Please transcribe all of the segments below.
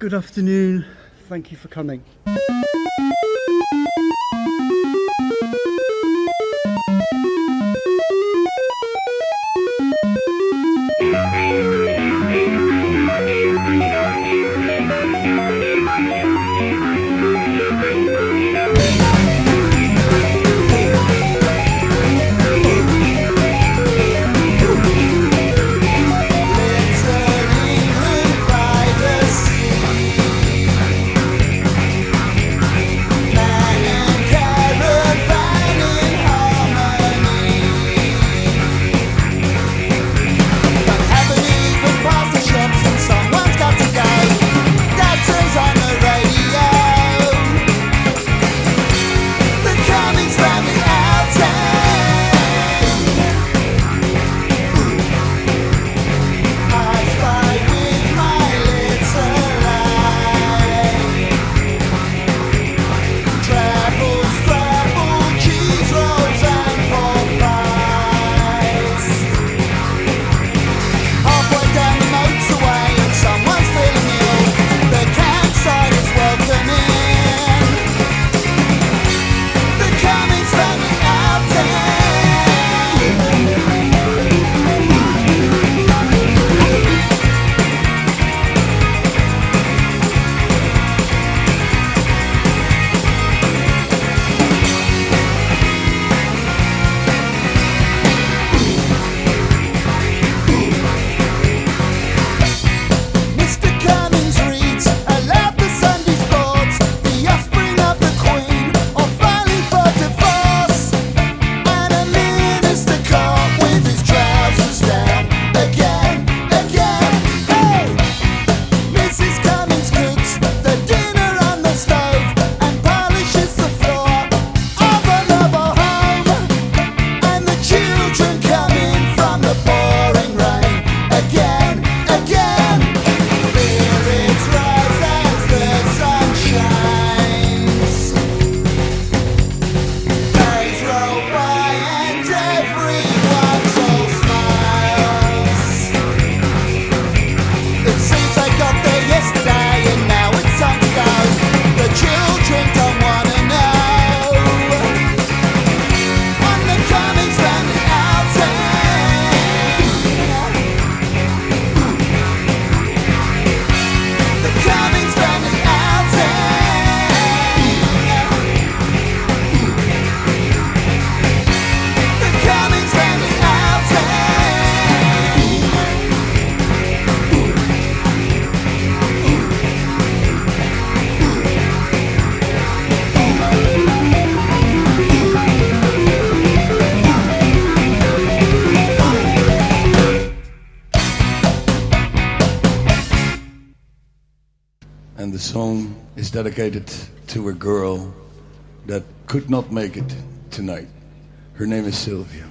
good afternoon. Thank you for coming. And the song is dedicated to a girl that could not make it tonight. Her name is Sylvia.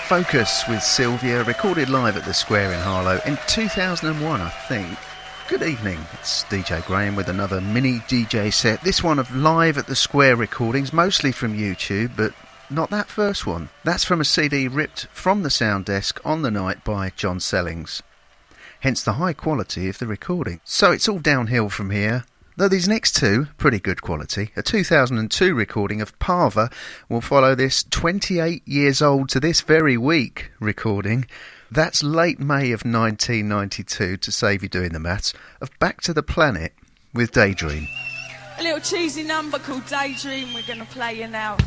Focus with Sylvia, recorded live at the Square in Harlow in 2001, I think. Good evening, it's DJ Graham with another mini DJ set. This one of live at the Square recordings, mostly from YouTube, but not that first one. That's from a CD ripped from the sound desk on the night by John Sellings. Hence the high quality of the recording. So it's all downhill from here. Though these next two, pretty good quality. A 2002 recording of Parva will follow this 28 years old to this very week recording. That's late May of 1992, to save you doing the maths, of Back to the Planet with Daydream. A little cheesy number called Daydream we're going to play you now.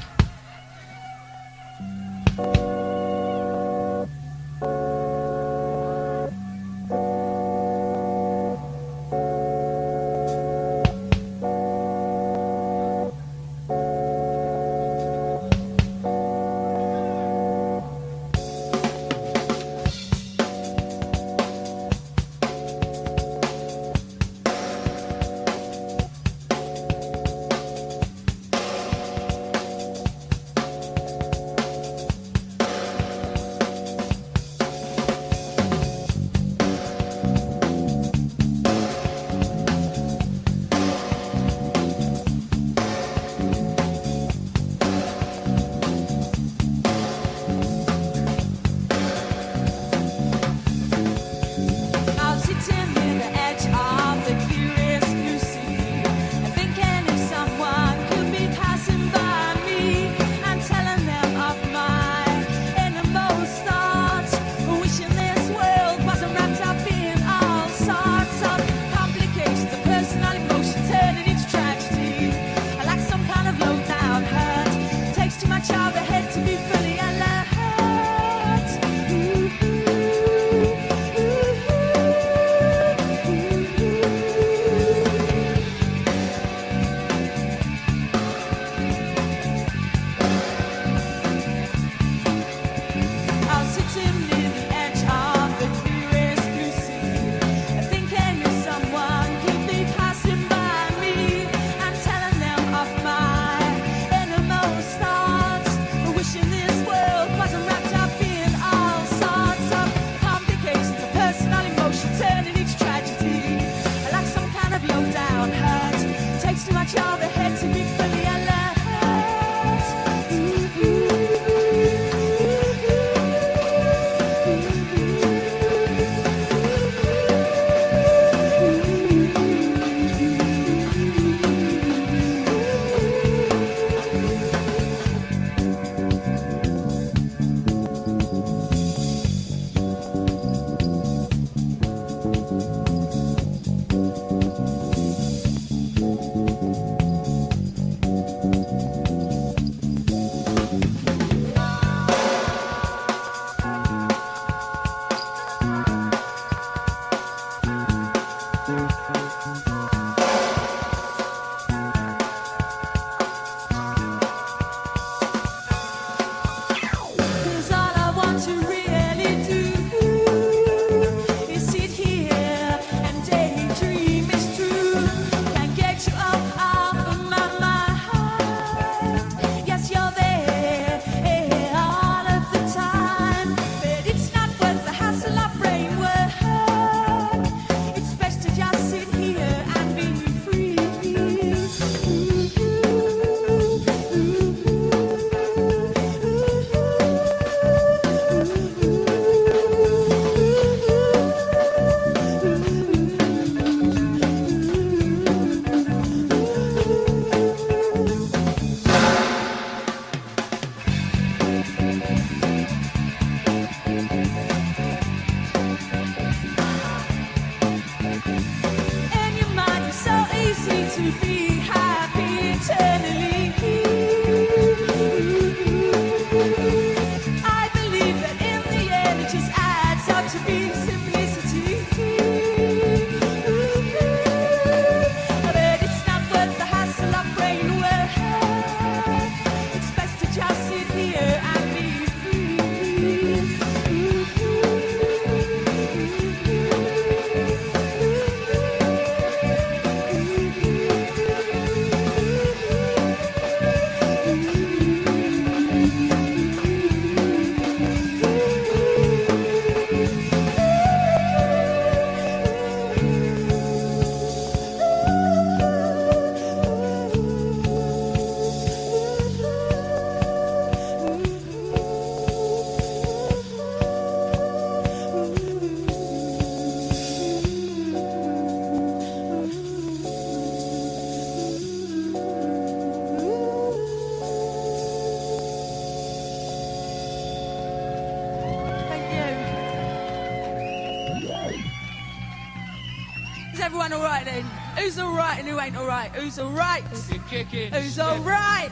everyone alright then? Who's alright and who ain't alright? Who's alright? Who's alright?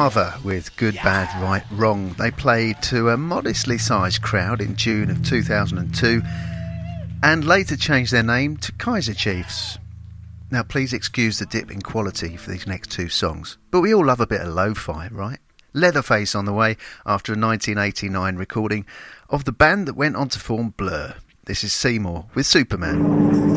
Parva with Good, Bad, Right, Wrong. They played to a modestly sized crowd in June of 2002 and later changed their name to Kaiser Chiefs. Now please excuse the dip in quality for these next two songs, but we all love a bit of lo-fi, right? Leatherface on the way after a 1989 recording of the band that went on to form Blur. This is Seymour with Superman.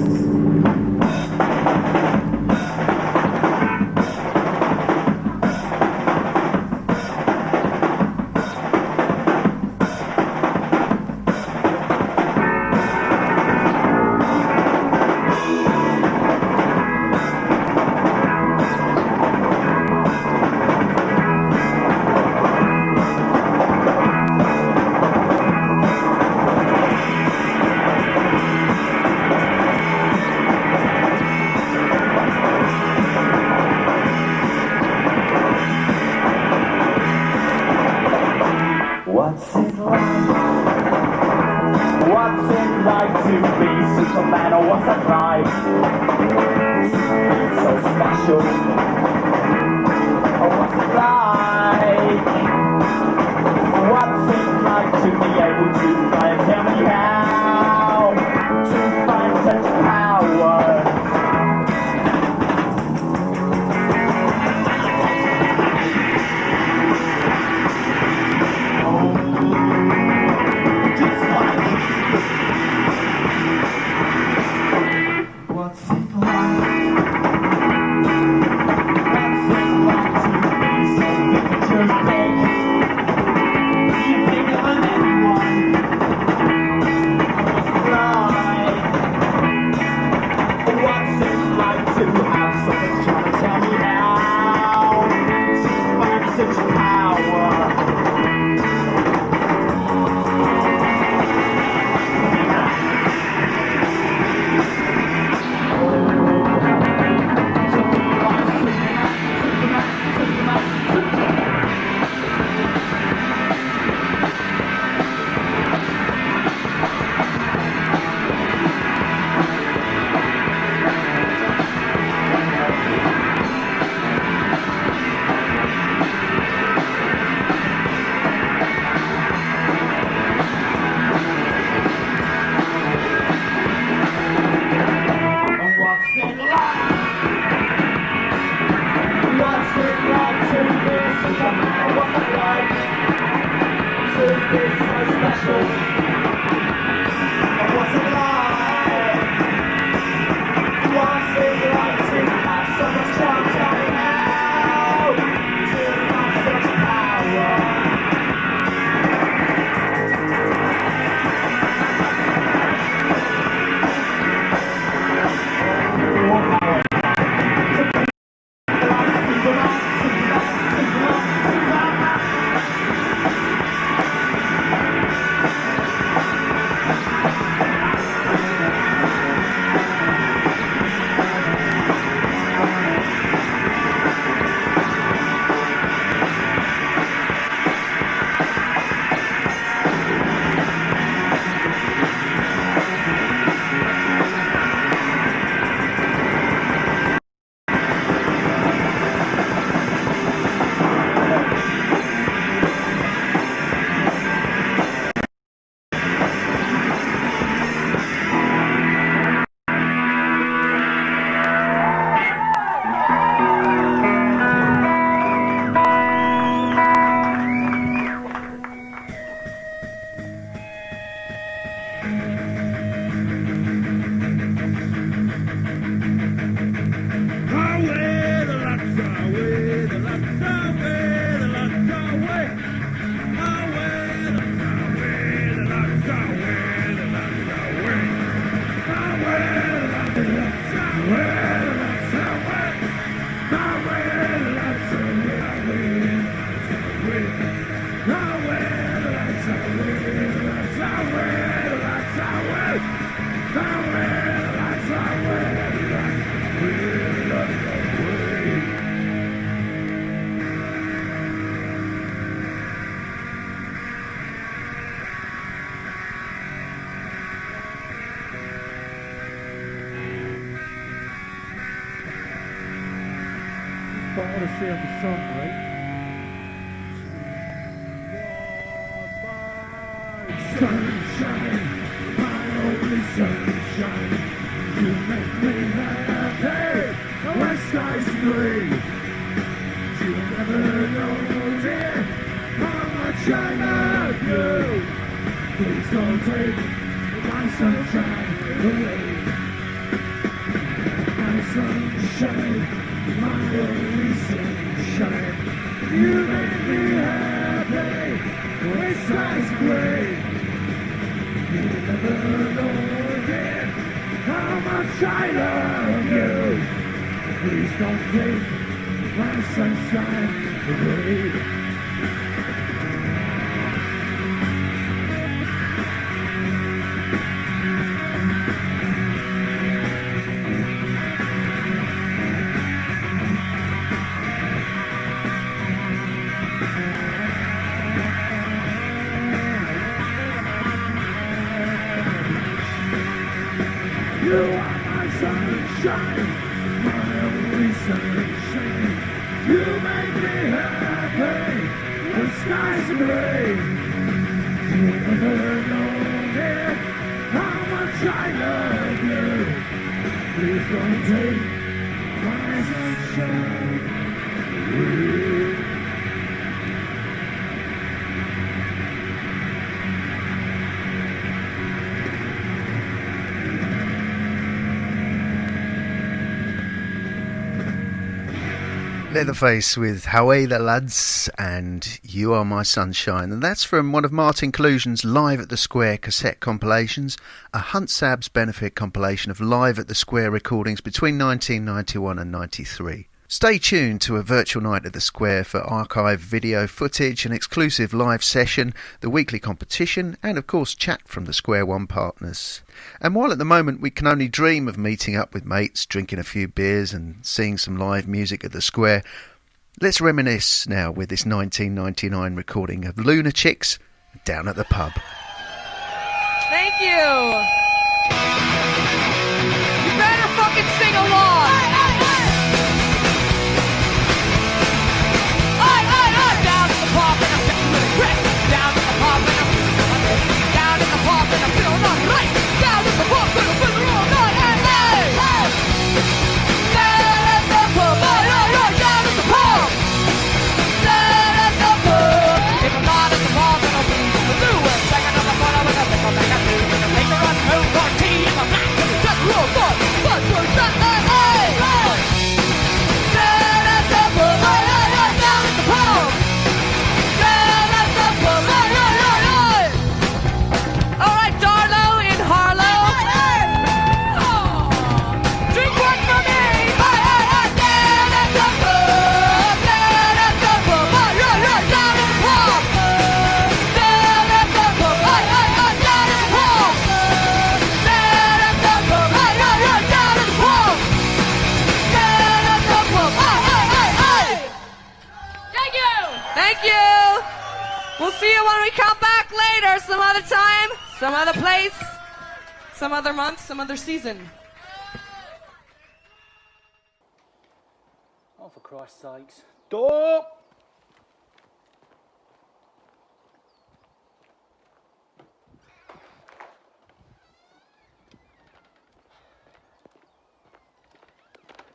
Odyssey of the song, right? Sunshine, my only sunshine. You make me happy when skies gray. You never know, dear, how much I love you. Please don't take my sunshine away. My sunshine, my only sunshine. You make me happy when skies gray. You never know, dear, how much I love you. Please don't take my sunshine away. You are my sunshine, my only sunshine. You make me happy when skies are gray. You never know, dear, how much I love you. Please don't take my sunshine away. Leatherface with How Are the Lads and You Are My Sunshine, and that's from one of Martin Clusion's Live at the Square cassette compilations, a Hunt Sabs benefit compilation of Live at the Square recordings between 1991 and 93. Stay tuned to a virtual night at the Square for archive video footage, an exclusive live session, the weekly competition, and of course chat from the Square One partners. And while at the moment we can only dream of meeting up with mates, drinking a few beers and seeing some live music at the Square, let's reminisce now with this 1999 recording of Lunachicks, Down at the Pub. Thank you. You better fucking sing along. Down at the pub and I'm feeling really great. Down at the pub and I'm feeling on this. Down at the pub and I'm feeling on right. Down at the pub and I'm feeling all night. Hey, hey, hey. Down at the pub, down at the pub. Down at the pub. If I'm not at the pub, then I'll be the Lewis. Second on the photo with a pickle back at two. With a paper on home for tea in my back. And just roll for but so that hey, hey. Down at the pub, down at the pub. Alright, Darlo in Harlow. Drink one for me. Down at the pub. Down at the pub. Down at the pub. Down at the pub. Down at the pub. Down at the pub. Down at the pub. Down at the pub. Thank you. Thank you. We'll see you when we come back later, some other time, some other place, some other month, some other season. Oh, for Christ's sakes. Door!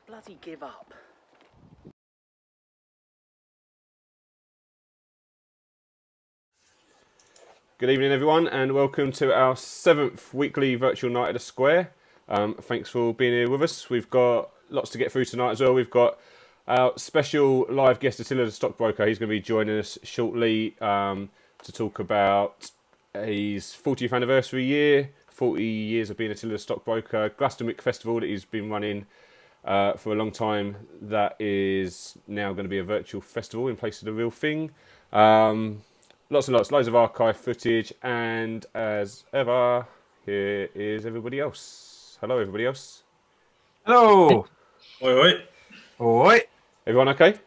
Bloody give up. Good evening, everyone, and welcome to our 7th weekly virtual night at the Square. Thanks for being here with us. We've got lots to get through tonight as well. We've got our special live guest, Attila The Stockbroker. He's going to be joining us shortly to talk about his 40th anniversary year, 40 years of being Attila The Stockbroker, Glastonbury Festival that he's been running for a long time. That is now going to be a virtual festival in place of the real thing. Lots and loads of archive footage, and as ever, here is everybody else. Hello, everybody else. Hello. Oi. Oi. Everyone okay?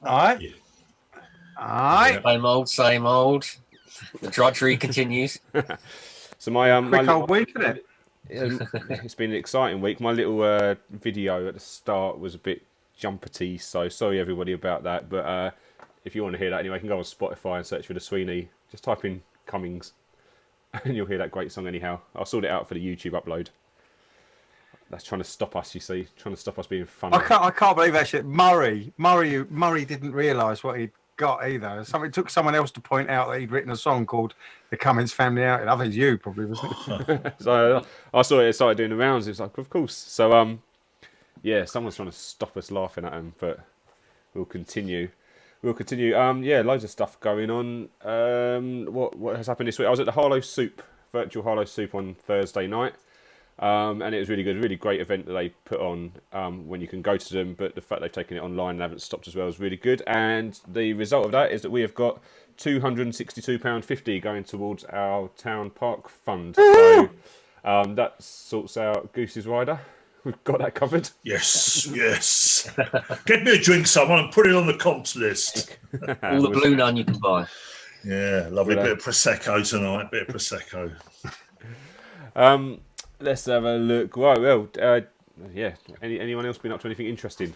Aye. Aye. Same old. The drudgery continues. So my Quick old week, isn't it? it's been an exciting week. My little video at the start was a bit jumpety, so sorry everybody about that. But if you want to hear that anyway, you can go on Spotify and search for the Sweeney. Just type in Cummings, and you'll hear that great song anyhow. I'll sort it out for the YouTube upload. That's trying to stop us, you see, trying to stop us being funny. I can't believe that shit. Murray didn't realise what he'd got either. It took someone else to point out that he'd written a song called The Cummings Family Outing. I think it's you probably, wasn't it? So I saw it started doing the rounds. It was like, of course. So yeah, someone's trying to stop us laughing at him, but we'll continue. Yeah, loads of stuff going on. What has happened this week? I was at the virtual Harlow Soup on Thursday night. And it was really good, really great event that they put on when you can go to them, but the fact they've taken it online and haven't stopped as well is really good. And the result of that is that we have got £262.50 going towards our town park fund. So that sorts out Goose's Rider. We've got that covered. Yes. Get me a drink, someone, and put it on the comps list. All the Blue Nun you can buy. Yeah, lovely. Bit of Prosecco tonight, Let's have a look. Well, yeah. Anyone else been up to anything interesting?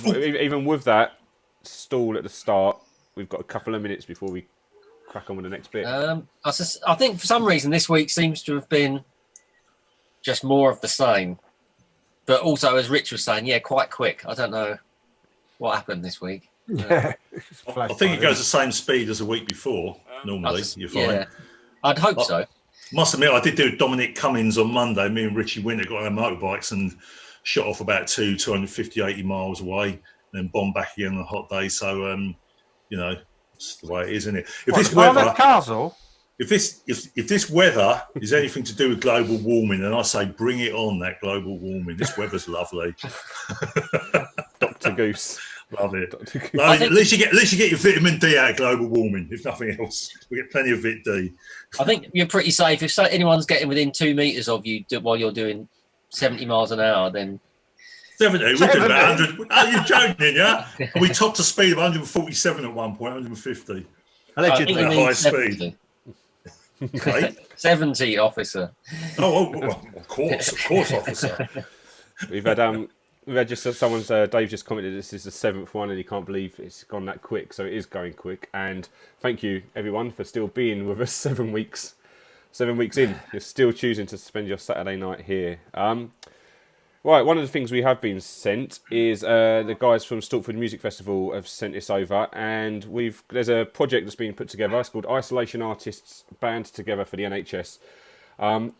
Even with that stall at the start, we've got a couple of minutes before we crack on with the next bit. I think for some reason this week seems to have been just more of the same. But also, as Rich was saying, yeah, quite quick. I don't know what happened this week. Yeah. I think it goes the same speed as the week before, normally, you find. Yeah, I'd hope so. Must admit, I did do Dominic Cummings on Monday. Me and Richie Winter got on our motorbikes and shot off about 280 miles away, and then bombed back again on a hot day. So, you know, it's the way it is, isn't it? If this weather is anything to do with global warming, then I say bring it on, that global warming. This weather's lovely. Dr. Goose. Love it. At least you get your vitamin D out of global warming, if nothing else. We get plenty of Vit D. I think you're pretty safe. If anyone's getting within 2 meters of you while you're doing 70 miles an hour, then 70. We did about 100. Are you joking? Yeah. We topped a speed of 147 at one point, 150. Allegedly. At high speed. 70, officer. Well, of course, officer. We've had just someone's Dave just commented this is the 7th one and he can't believe it's gone that quick, so it is going quick. And thank you everyone for still being with us 7 weeks. 7 weeks in, you're still choosing to spend your Saturday night here. Right, one of the things we have been sent is the guys from Stalkford Music Festival have sent this over, and there's a project that's been put together. It's called Isolation Artists Band Together for the NHS.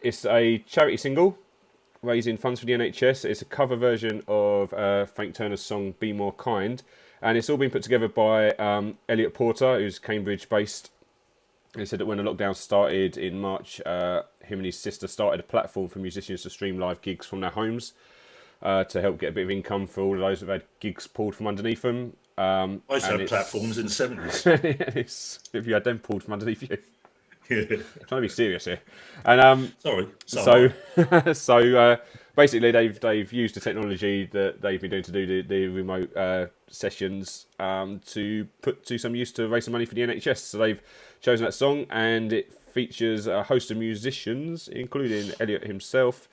It's a charity single raising funds for the NHS. It's a cover version of Frank Turner's song Be More Kind, and it's all been put together by Elliot Porter, who's Cambridge based. He said that when the lockdown started in March, him and his sister started a platform for musicians to stream live gigs from their homes to help get a bit of income for all of those who've had gigs pulled from underneath them. I used to have platforms in the 70s. If you had them pulled from underneath you. Yeah. I'm trying to be serious here. And So basically they've used the technology that they've been doing to do the remote sessions to put to some use to raise some money for the NHS. So they've chosen that song, and it features a host of musicians, including Elliot himself.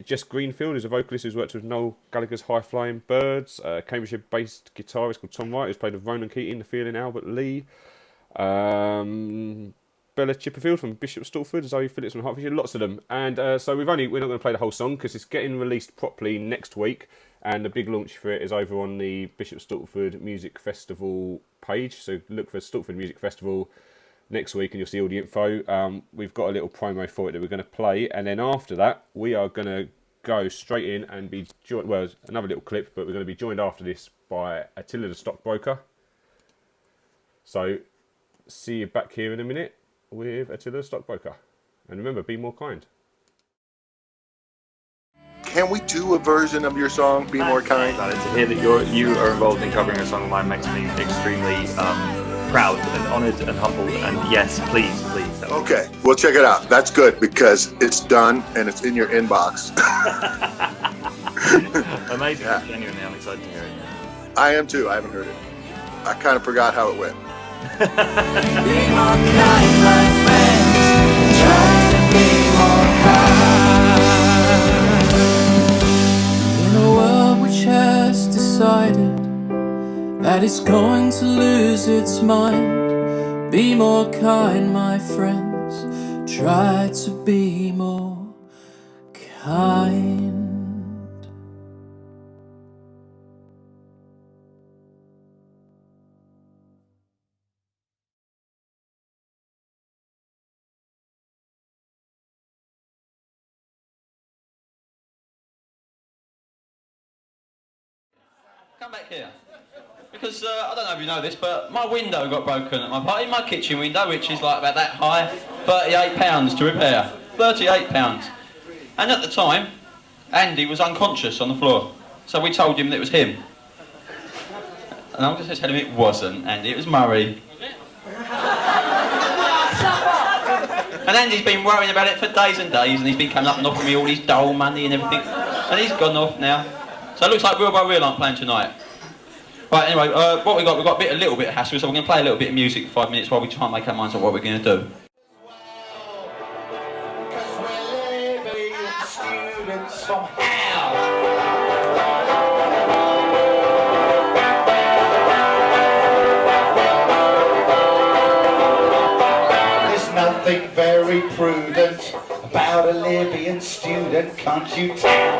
Jess Greenfield is a vocalist who's worked with Noel Gallagher's High Flying Birds. Cambridgeshire-based guitarist called Tom Wright, who's played with Ronan Keating, The Feeling, Albert Lee. Bella Chipperfield from Bishop Stortford, Zoe Phillips from Hertfordshire, lots of them. And so we're not going to play the whole song because it's getting released properly next week, and the big launch for it is over on the Bishop Stortford Music Festival page. So look for Stortford Music Festival next week and you'll see all the info. We've got a little promo for it that we're going to play, and then after that we are going to go straight in and be joined, well, another little clip, but we're going to be joined after this by Attila The Stockbroker. So see you back here in a minute with Attila The Stockbroker. And remember, be more kind. Can we do a version of your song, Be More Kind? To hear that you are involved in covering a song of mine makes me extremely proud and honoured and humbled. And yes, please. Okay, we'll check it out. That's good because it's done and it's in your inbox. Amazing. Yeah. Genuinely, I'm excited to hear it. I am too. I haven't heard it. I kind of forgot how it went. Be more kind, my friend. Try to be more kind. In a world which has decided that is going to lose its mind. Be more kind, my friends, try to be more kind. Come back here. Because I don't know if you know this, but my window got broken at my party, my kitchen window, which is like about that high, £38 to repair. £38. And at the time, Andy was unconscious on the floor. So we told him that it was him. And I'm just going to tell him it wasn't Andy, it was Murray. And Andy's been worrying about it for days and days, and he's been coming up and offering me all his dole money and everything. And he's gone off now. So it looks like Real by Real aren't playing tonight. Right, anyway, what we've got a little bit of hassle, so we're going to play a little bit of music for 5 minutes while we try and make our minds up what we're going to do. Students from hell. There's nothing very prudent about a Libyan student, can't you tell?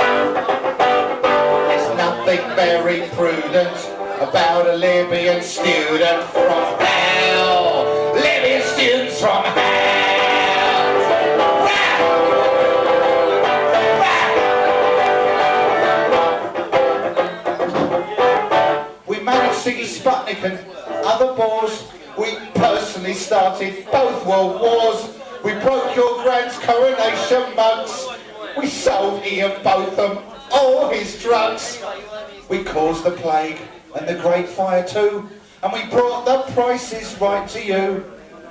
There's nothing very prudent about a Libyan student from hell. Libyan students from hell. We managed Siggy Sputnik and other bores. We personally started both world wars. We broke your grand's coronation mugs. We sold Ian Botham all his drugs. We caused the plague and the Great Fire too, and we brought the prices right to you.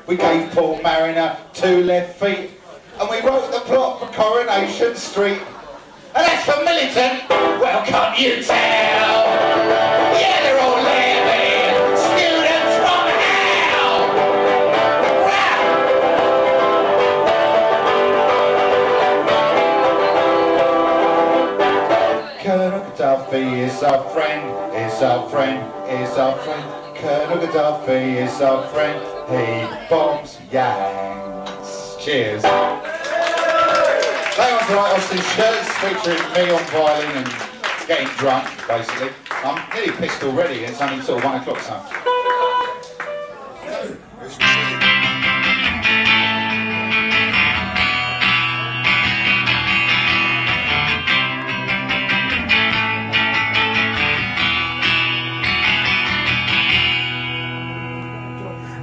We gave Paul Mariner 2 left feet, and we wrote the plot for Coronation Street. And as for militant, well, can't you tell? Yeah, they're all Libyan students from hell. Colonel Gaddafi is our friend, is our friend, is our friend. Colonel Gaddafi is our friend, he bombs Yanks. Cheers. That was right, Austin Shirts, featuring me on violin and getting drunk, basically. I'm nearly pissed already, it's only sort of 1 o'clock so.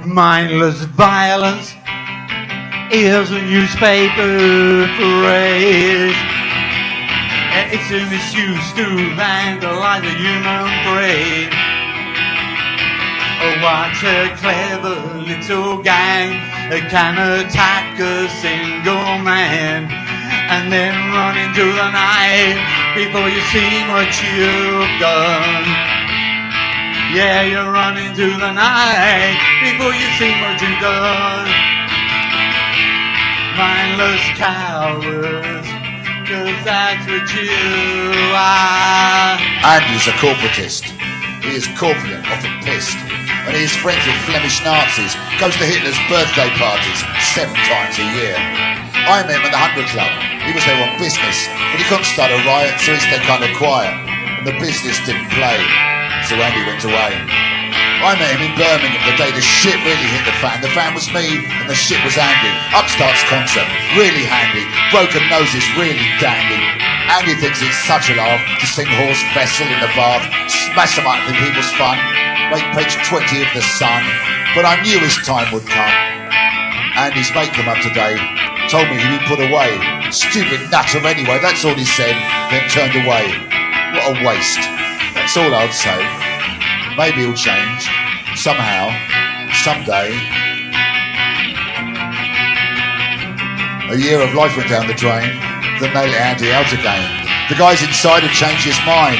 Mindless violence is a newspaper phrase. It's a misuse to vandalize the human brain. What a clever little gang that can attack a single man and then run into the night before you see what you've done. Yeah, you run into the night before you see what you've done. Mindless cowards, 'cause that's what you are. Andy's a corporatist. He is corpulent, often pissed, and he is friends with Flemish Nazis, goes to Hitler's birthday parties 7 times a year. I met him at the 100 Club. He was there on business, but he couldn't start a riot, so he stayed kind of quiet, and the business didn't play. So Andy went away. I met him in Birmingham the day the shit really hit the fan. The fan was me and the shit was Andy. Upstarts concert, really handy. Broken noses, really dandy. Andy thinks it's such a laugh to sing Horse Vessel in the bath, smash them up in people's fun, make page 20 of The Sun. But I knew his time would come. Andy's mate came up today, told me he'd be put away. Stupid nutter anyway, that's all he said, then turned away. What a waste. That's all I'd say. Maybe he'll change. Somehow. Someday. A year of life went down the drain. Then they let Andy out again. The guys inside had changed his mind.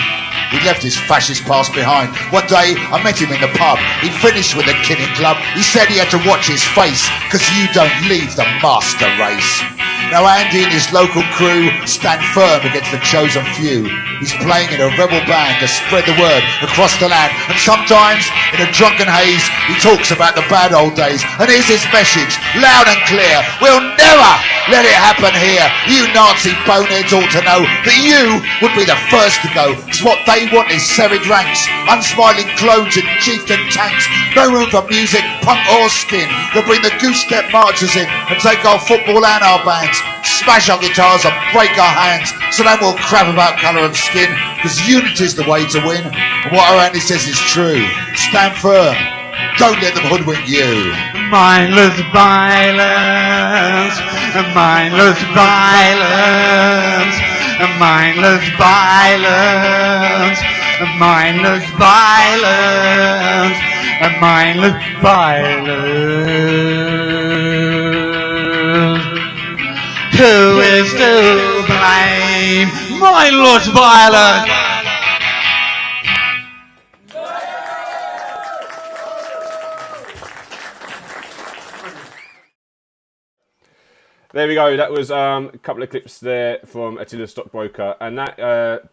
He'd left his fascist past behind. One day, I met him in the pub. He'd finished with the Killing Club. He said he had to watch his face, 'cause you don't leave the master race. Now Andy and his local crew stand firm against the chosen few. He's playing in a rebel band to spread the word across the land, and sometimes in a drunken haze he talks about the bad old days. And here's his message, loud and clear: we'll never let it happen here. You Nazi boneheads ought to know that you would be the first to go, because what they want is serried ranks, unsmiling clones and chieftain tanks. No room for music, punk or skin. They'll bring the goose-step marchers in and take our football and our bands, smash our guitars and break our hands. So no more crap about colour of skin, because unity's the way to win. And what our Andy says is true. Stand firm. Don't let them hoodwink you. Mindless violence, mindless violence, mindless violence, mindless violence, mindless violence. Who is to blame? Mindless violence. There we go. That was a couple of clips there from Attila The Stockbroker, and that the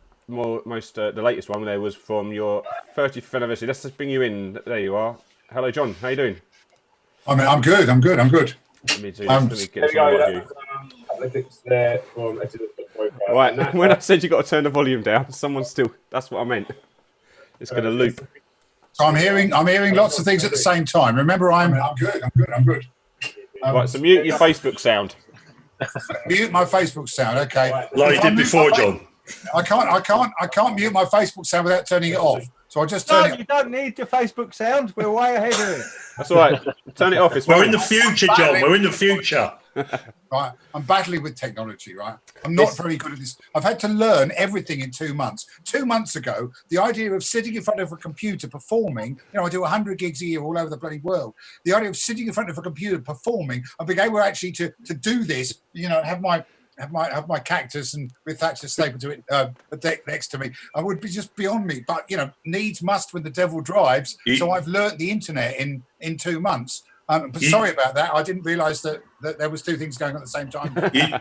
latest one there was from your 35th anniversary. Let's just bring you in. There you are. Hello, John. How you doing? I'm good. Let me get this on you. There we go. That was a couple of clips there from Attila The Stockbroker. Right. When I said you got to turn the volume down, someone's still. That's what I meant. It's going to loop. So I'm hearing lots of things at the same time. Remember, I'm good. Right. So mute your Facebook sound. Mute my Facebook sound, okay. Like you did before, John. I can't mute my Facebook sound without turning it off. So I just turn it. You don't need your Facebook sound. We're way ahead of it. That's all right. Turn it off. We're in the future, John. We're in the future. Right. I'm battling with technology, right? I'm not very good at this. I've had to learn everything in 2 months. 2 months ago, the idea of sitting in front of a computer performing, I do 100 gigs a year all over the bloody world. The idea of sitting in front of a computer performing, I being able actually to do this, have my cactus and with Thatcher stapled to it, a deck next to me. I would be just beyond me. But needs must when the devil drives. So I've learnt the internet in 2 months. But sorry about that. I didn't realise that there was two things going on at the same time.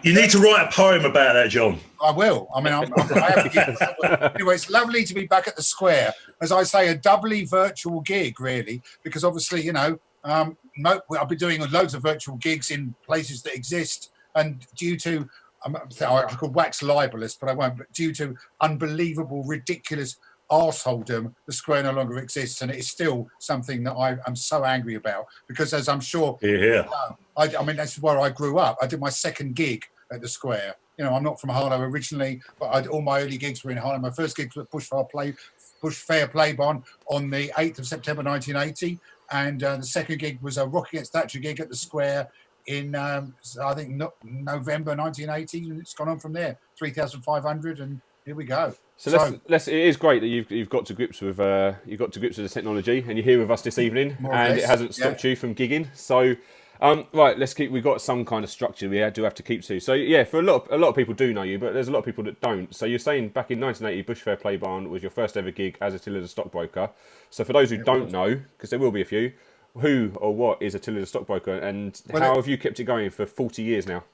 You need to write a poem about that, John. I will. I mean, anyway, it's lovely to be back at the Square. As I say, a doubly virtual gig, really, because obviously, I've been doing loads of virtual gigs in places that exist, and due to I could wax libelous, but I won't. But due to unbelievable, ridiculous arseholedom, the Square no longer exists, and it is still something that I'm so angry about, because as I'm sure, I mean, that's where I grew up. I did my second gig at the Square. I'm not from Harlow originally, but all my early gigs were in Harlow. My first gigs were Bush Fair Play Barn on the 8th of September 1980, and the second gig was a Rock Against Thatcher gig at the Square in I think November 1980, and it's gone on from there. 3,500, and here we go. So it is great that you've got to grips with the technology, and you're here with us this evening, and it hasn't stopped you from gigging. So, right, we've got some kind of structure we do have to keep to. So yeah, for a lot of people do know you, but there's a lot of people that don't. So you're saying back in 1980, Bush Fair Play Barn was your first ever gig as Attila The Stockbroker. So for those who don't know, because there will be a few, who or what is Attila The Stockbroker, and how have you kept it going for 40 years now?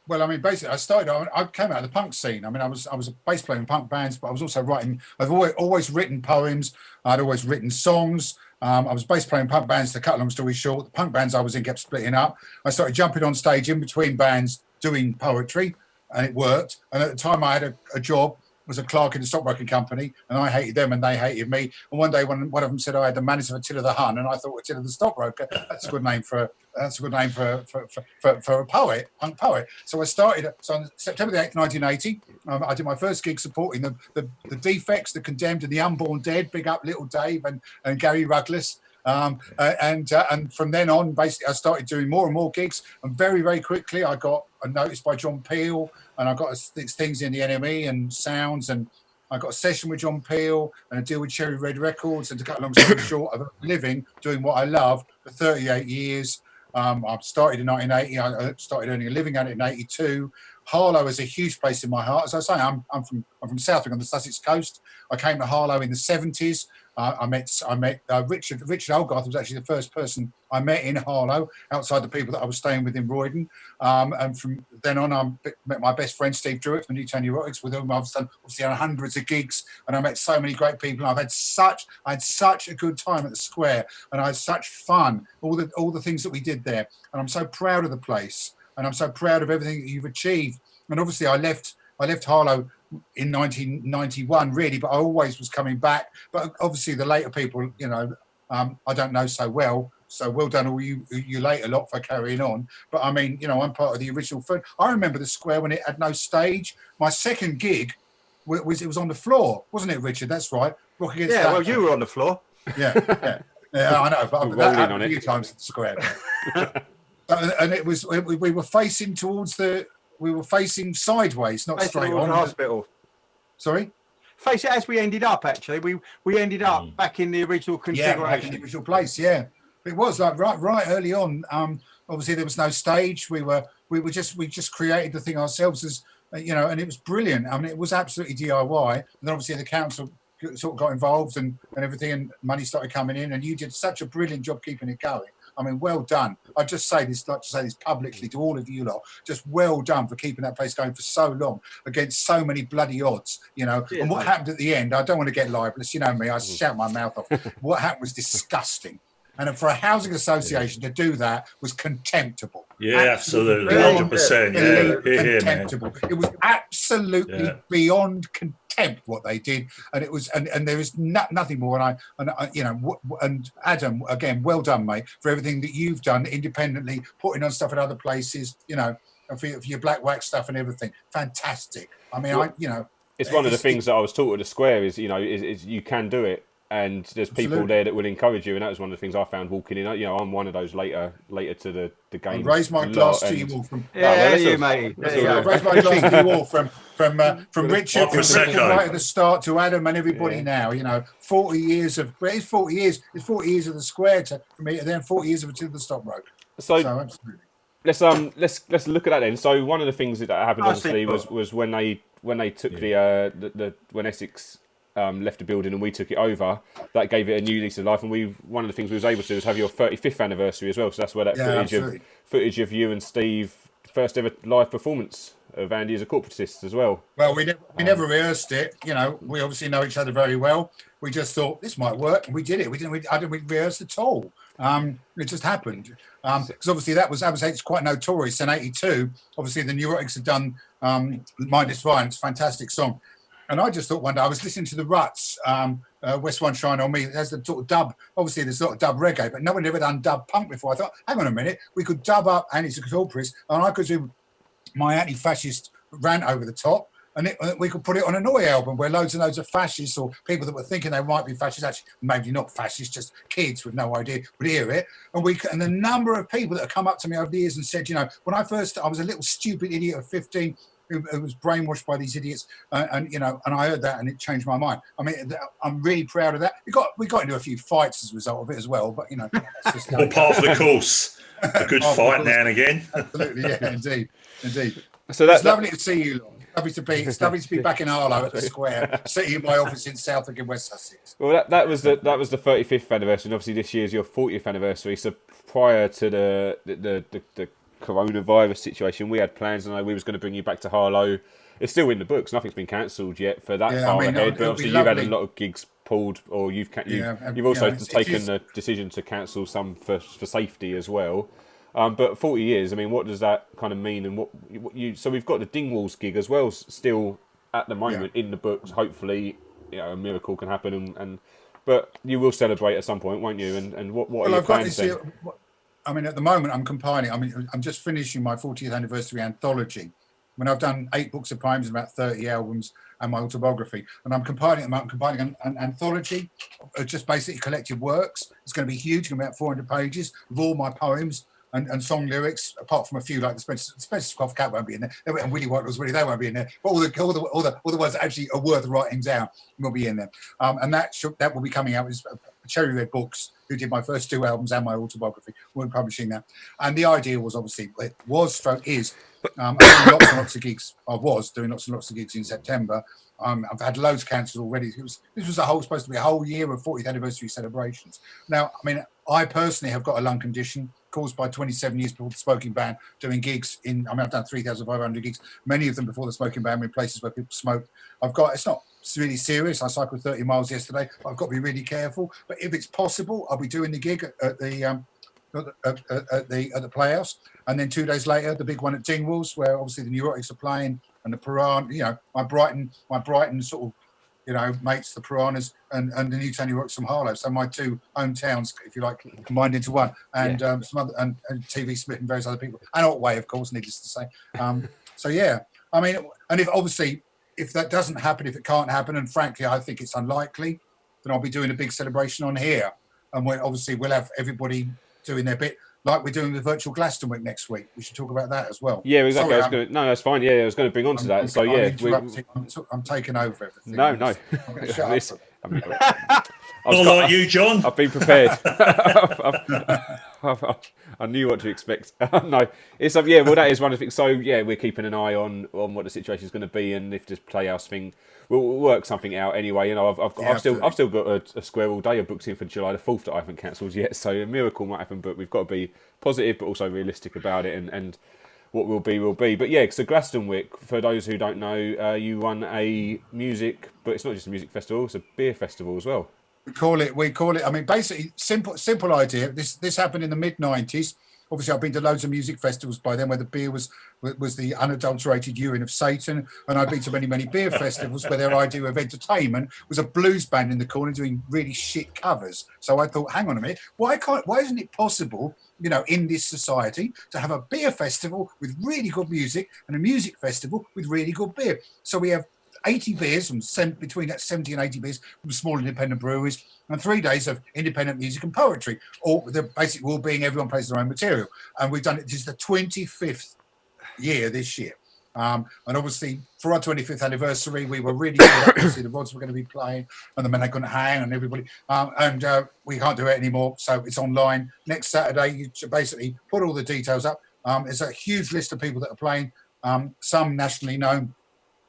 Well, I mean, basically, I came out of the punk scene. I mean, I was a bass player in punk bands, but I was also writing. I've always written poems. I'd always written songs. I was bass playing punk bands. To cut a long story short, the punk bands I was in kept splitting up. I started jumping on stage in between bands doing poetry, and it worked. And at the time, I had a job. Was a clerk in the stockbroking company, and I hated them and they hated me. And one day, when one of them said I had the manager of Attila the Hun, and I thought Attila the Stockbroker, that's a good name for a poet, punk poet. So I started. So on September the 8th, 1980, I did my first gig supporting the Defects, the Condemned, and the Unborn Dead. Big up, Little Dave and Gary Ruggless. And from then on, basically, I started doing more and more gigs, and very, very quickly, I got a notice by John Peel, and I got things in the NME and Sounds, and I got a session with John Peel and a deal with Cherry Red Records. And to cut a long story short, I've been living doing what I love for 38 years. I started in 1980. I started earning a living at it in 82. Harlow is a huge place in my heart. As I say, I'm from Southwick on the Sussex coast. I came to Harlow in the 70s. I met Richard Olgarth was actually the first person I met in Harlow, outside the people that I was staying with in Roydon. And from then on, I met my best friend Steve Druitt from Newtown Neurotics, with whom I've done obviously hundreds of gigs, and I met so many great people. I had such a good time at the Square, and I had such fun. All the things that we did there, and I'm so proud of the place, and I'm so proud of everything that you've achieved. And obviously, I left Harlow in 1991, really, but I always was coming back. But obviously, the later people, I don't know so well. So well done, all you later lot, for carrying on. But I mean, I'm part of the original. I remember the Square when it had no stage. My second gig was on the floor, wasn't it, Richard? That's right. Rock Against Yeah, That. well, you were on the floor. Yeah, I know, but that happened a few times at the Square. And it was we were facing sideways, not straight on. The hospital. Sorry. Face it, as we ended up, actually, we ended up back in the original configuration. Yeah, back in the original place. Yeah, it was like right early on. Obviously there was no stage. We just created the thing ourselves, as and it was brilliant. I mean, it was absolutely DIY. And then obviously the council sort of got involved and everything, and money started coming in, and you did such a brilliant job keeping it going. I mean, well done. I just like to say this publicly to all of you lot. Just well done for keeping that place going for so long against so many bloody odds, Cheers, and what mate. happened at the end, I don't want to get libelous, you know me, I shout my mouth off. What happened was disgusting. And for a housing association to do that was contemptible. Yeah, absolutely. 100%. Yeah, contemptible. It was absolutely beyond contempt what they did, and it was, and there is nothing more. And Adam, again, well done, mate, for everything that you've done independently, putting on stuff at other places, and for your black wax stuff and everything. Fantastic. I mean, it's one of the things that I was taught at the Square is you can do it. And there's people Absolutely. there that will encourage you, and that was one of the things I found walking in. I'm one of those later to the game. I raise my glass to you all from. mate. I raise my glass to you all from Richard, right at the start, to Adam and everybody now. 40 years of it's 40 years. It's 40 years of the Square for me, and then 40 years of Attila The Stockbroker. So absolutely. Let's look at that then. So one of the things that happened obviously was when they took when Essex left the building and we took it over, that gave it a new lease of life. And one of the things we was able to do was have your 35th anniversary as well. So that's where that footage of you and Steve, first ever live performance of Andy as a corporatist as well. Well, we never rehearsed it. We obviously know each other very well. We just thought this might work, and we did it. I didn't rehearse at all. It just happened. Because obviously that was it's quite notorious in '82. Obviously the Neurotics had done Mind Is Fine. It's a fantastic song. And I just thought one day, I was listening to the Ruts, West One Shine On Me. There's the sort of dub, obviously there's sort of dub reggae, but no one had ever done dub punk before. I thought, hang on a minute, we could dub up Andy's a corporist, and I could do my anti-fascist rant over the top, and we could put it on an Oi album where loads and loads of fascists or people that were thinking they might be fascists, actually maybe not fascists, just kids with no idea, would hear it. And the number of people that have come up to me over the years and said, when I was a little stupid idiot of 15, who was brainwashed by these idiots, and I heard that and it changed my mind. I mean, I'm really proud of that. We got into a few fights as a result of it as well, but that's just all part of the course. A good fight now and again. Absolutely, yeah, indeed. So it's lovely to see you. It's lovely to be back in Harlow at the Square, sitting in my office in Southwark in West Sussex. Well, that was the 35th anniversary, and obviously this year's your 40th anniversary. So prior to the coronavirus situation, we had plans, and we was going to bring you back to Harlow. It's still in the books. Nothing's been cancelled yet for that far ahead. But obviously, you've had a lot of gigs pulled, or you've also taken the decision to cancel some for safety as well. But 40 years, I mean, what does that kind of mean? And so we've got the Dingwalls gig as well, still at the moment in the books. Hopefully, a miracle can happen, but you will celebrate at some point, won't you? And what are your plans then? I mean, at the moment, I'm compiling. I mean, I'm just finishing my 40th anniversary anthology. I mean, I've done 8 books of poems and about 30 albums and my autobiography. And I'm compiling an anthology of just basically collected works. It's going to be huge, going to be about 400 pages of all my poems and song lyrics, apart from a few like the Spencer Scoff Cat won't be in there, and Willie White was Willie, they won't be in there. But all the words that actually are worth writing down will be in there. And that will be coming out. Cherry Red Books, who did my first 2 albums and my autobiography, weren't publishing that. And the idea was obviously, it was, stroke is, I'm doing lots and lots of gigs. I was doing lots and lots of gigs in September. I've had loads cancelled already. This was supposed to be a whole year of 40th anniversary celebrations. Now, I mean, I personally have got a lung condition caused by 27 years before the smoking ban, doing gigs I've done 3,500 gigs, many of them before the smoking ban in places where people smoke. It's not really serious. I cycled 30 miles yesterday. I've got to be really careful. But if it's possible, I'll be doing the gig at the Playhouse, and then 2 days later the big one at Dingwalls, where obviously the Neurotics are playing, and the Piranha, my Brighton sort of, mates, the Piranhas, and the Newtown Neurotics from Harlow. So my 2 hometowns, if you like, combined into one, and some other and TV Smith and various other people, and Otway, of course, needless to say. So yeah, I mean, and if that doesn't happen, if it can't happen, and frankly I think it's unlikely, then I'll be doing a big celebration on here, and we'll have everybody doing their bit, like we're doing the virtual Glastonbury next week. We should talk about that as well. Yeah, exactly. Sorry, no, that's fine. Yeah, I was going to bring on to that. So yeah, I'm taking over everything. No. I'm going to shut up. Not like you, John. I've been prepared. I knew what to expect. No, it's well, that is one of the things. So yeah, we're keeping an eye on what the situation is going to be, and if this Playhouse thing, we'll work something out anyway. I've still got a square all day booked in for July the 4th that I haven't cancelled yet. So a miracle might happen, but we've got to be positive, but also realistic about it, and what will be. But yeah, so Glastonbury, for those who don't know, you run a music, but it's not just a music festival; it's a beer festival as well. We call it. I mean, basically, simple idea. This happened in the mid-90s. Obviously, I've been to loads of music festivals by then where the beer was the unadulterated urine of Satan, and I've been to many beer festivals where their idea of entertainment was a blues band in the corner doing really shit covers. So I thought, hang on a minute, why isn't it possible, in this society, to have a beer festival with really good music and a music festival with really good beer? So we have 80 beers between that 70 and 80 beers from small independent breweries, and 3 days of independent music and poetry, or the basic rule being everyone plays their own material. And we've done it. This is the 25th year this year. And obviously for our 25th anniversary, we were really good. Obviously the Rods were going to be playing, and the Men Are Going to Hang, and everybody. And we can't do it anymore, so it's online. Next Saturday, you should basically put all the details up. There's a huge list of people that are playing, some nationally known,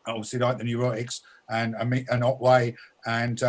obviously like the Neurotics and Otway, and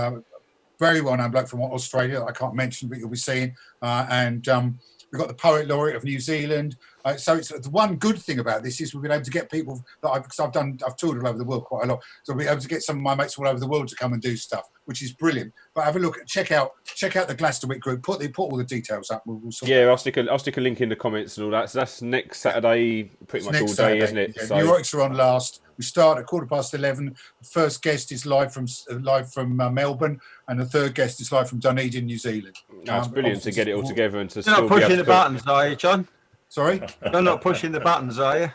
very well-known bloke from Australia that I can't mention, but you'll be seeing. And we've got the Poet Laureate of New Zealand. So it's the one good thing about this is we've been able to get people that I've toured all over the world quite a lot. So we'll be able to get some of my mates all over the world to come and do stuff, which is brilliant. But have a look, check out the Glastonbury group. Put all the details up. I'll stick a link in the comments and all that. So that's next Saturday, pretty much all day, Saturday, isn't it? Yeah. So Neurotics are on last. We start at 11:15. The first guest is live from Melbourne, and the third guest is live from Dunedin, New Zealand. That's brilliant to get it all together and to You're not pushing the buttons, are you, John? Sorry? You're not pushing the buttons, are you?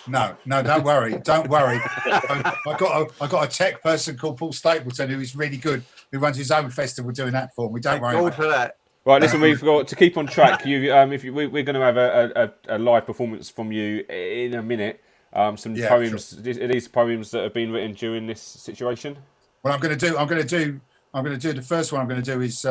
No, don't worry. I got a tech person called Paul Stapleton who is really good, who runs his own festival doing that for me. Don't worry. Good for that. Right, listen, we've got to keep on track. We're going to have a live performance from you in a minute. Some poems. Sure. Are these poems that have been written during this situation? Well, I'm going to do the first one. I'm going to do is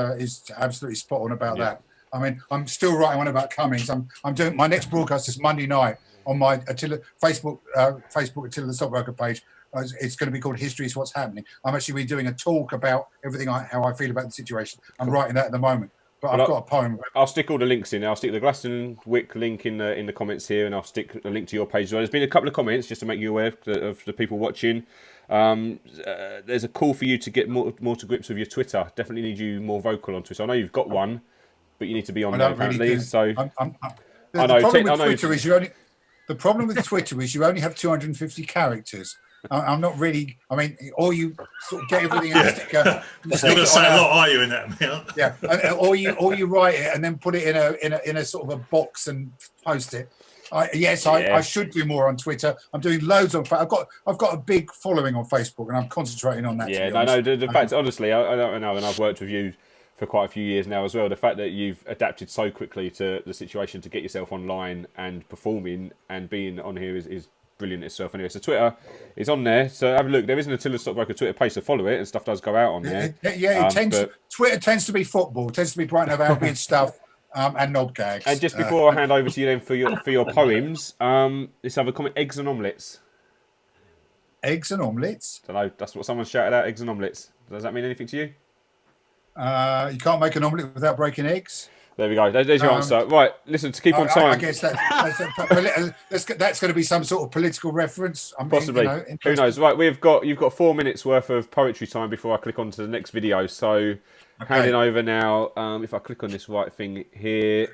absolutely spot on about that. I mean, I'm still writing one about Cummings. I'm doing my next broadcast is Monday night on my Facebook Attila The Stockbroker page. It's going to be called History is What's Happening. I'm actually doing a talk about everything how I feel about the situation. I'm writing that at the moment. But I've got a poem. I'll stick all the links in. I'll stick the Glastonbury link in the comments here, and I'll stick a link to your page as well. There's been a couple of comments just to make you aware of the people watching. There's a call for you to get more to grips with your Twitter. Definitely need you more vocal on Twitter. I know you've got one, but you need to be on there apparently. Really so the problem with Twitter is you only have 250 characters. I'm not really. I mean, or you sort of get everything in a sticker. You're going to say a lot, are you, in that amount? Yeah, or you write it and then put it in a sort of a box and post it. I should do more on Twitter. I'm doing loads on. I've got a big following on Facebook, and I'm concentrating on that. Yeah, the fact, honestly, I don't know, and I've worked with you for quite a few years now as well. The fact that you've adapted so quickly to the situation to get yourself online and performing and being on here is brilliant itself. Anyway, so Twitter is on there. So have a look. There is an Attila The Stockbroker Twitter page, so follow it, and stuff does go out on there. Twitter tends to be football. Tends to be Brighton Hove Albion stuff. And knob gags. And just before I hand over to you then for your poems, let's have a comment. Eggs and omelettes. Eggs and omelettes? I don't know. That's what someone shouted out. Eggs and omelettes. Does that mean anything to you? You can't make an omelette without breaking eggs. There we go. There's your answer. Right. Listen, to keep on time. I guess that's going to be some sort of political reference. I mean, Possibly. Who knows? Right. You've got 4 minutes worth of poetry time before I click on to the next video. So. Okay. Handing over now, if I click on this right thing here,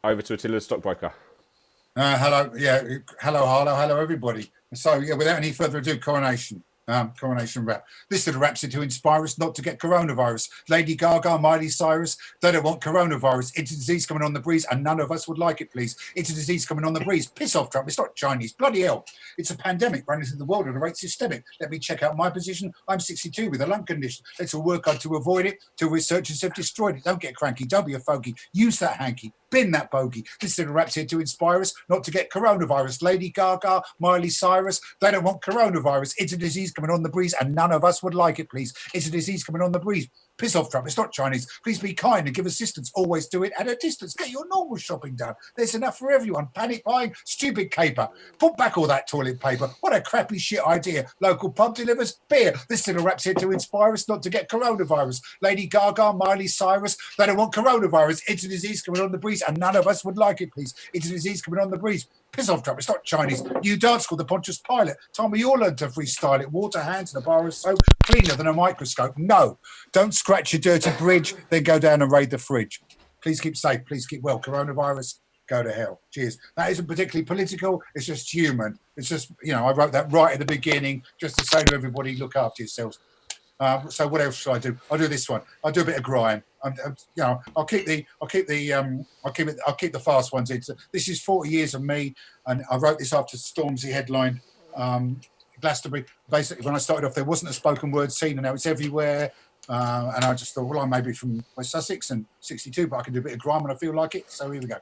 over to Attila The Stockbroker. Hello, Harlow, hello everybody. So, without any further ado, coronation rap. This is the raps to inspire us not to get coronavirus. Lady Gaga, Miley Cyrus, they don't want coronavirus. It's a disease coming on the breeze, and none of us would like it, please. It's a disease coming on the breeze. Piss off, Trump. It's not Chinese. Bloody hell. It's a pandemic running through the world at a rate systemic. Let me check out my position. I'm 62 with a lung condition. Let's all work hard to avoid it, till researchers have destroyed it. Don't get cranky. Don't be a fogey. Use that hanky. Bin that bogey. This little rap's here to inspire us not to get coronavirus. Lady Gaga, Miley Cyrus, they don't want coronavirus. It's a disease coming on the breeze, and none of us would like it, please. It's a disease coming on the breeze. Piss off, Trump. It's not Chinese. Please be kind and give assistance. Always do it at a distance. Get your normal shopping done. There's enough for everyone. Panic buying, stupid caper. Put back all that toilet paper. What a crappy shit idea. Local pub delivers beer. This little rap's here to inspire us not to get coronavirus. Lady Gaga, Miley Cyrus, they don't want coronavirus. It's a disease coming on the breeze, and none of us would like it, please. It's a disease coming on the breeze. Piss off, Trump. It's not Chinese. New dance called the Pontius Pilate. Time we all learned to freestyle it. Water hands and a bar of soap. Cleaner than a microscope. No. Don't scratch your dirty bridge, then go down and raid the fridge. Please keep safe. Please keep well. Coronavirus, go to hell. Cheers. That isn't particularly political. It's just human. It's just, I wrote that right at the beginning just to say to everybody, look after yourselves. So what else should I do? I'll do this one. I'll do a bit of grime. I'll keep the fast ones in. So this is 40 years of me, and I wrote this after Stormzy headlined Glastonbury. Basically, when I started off, there wasn't a spoken word scene, and now it's everywhere. And I just thought, well, I may be from West Sussex and 62, but I can do a bit of grime when I feel like it. So here we go.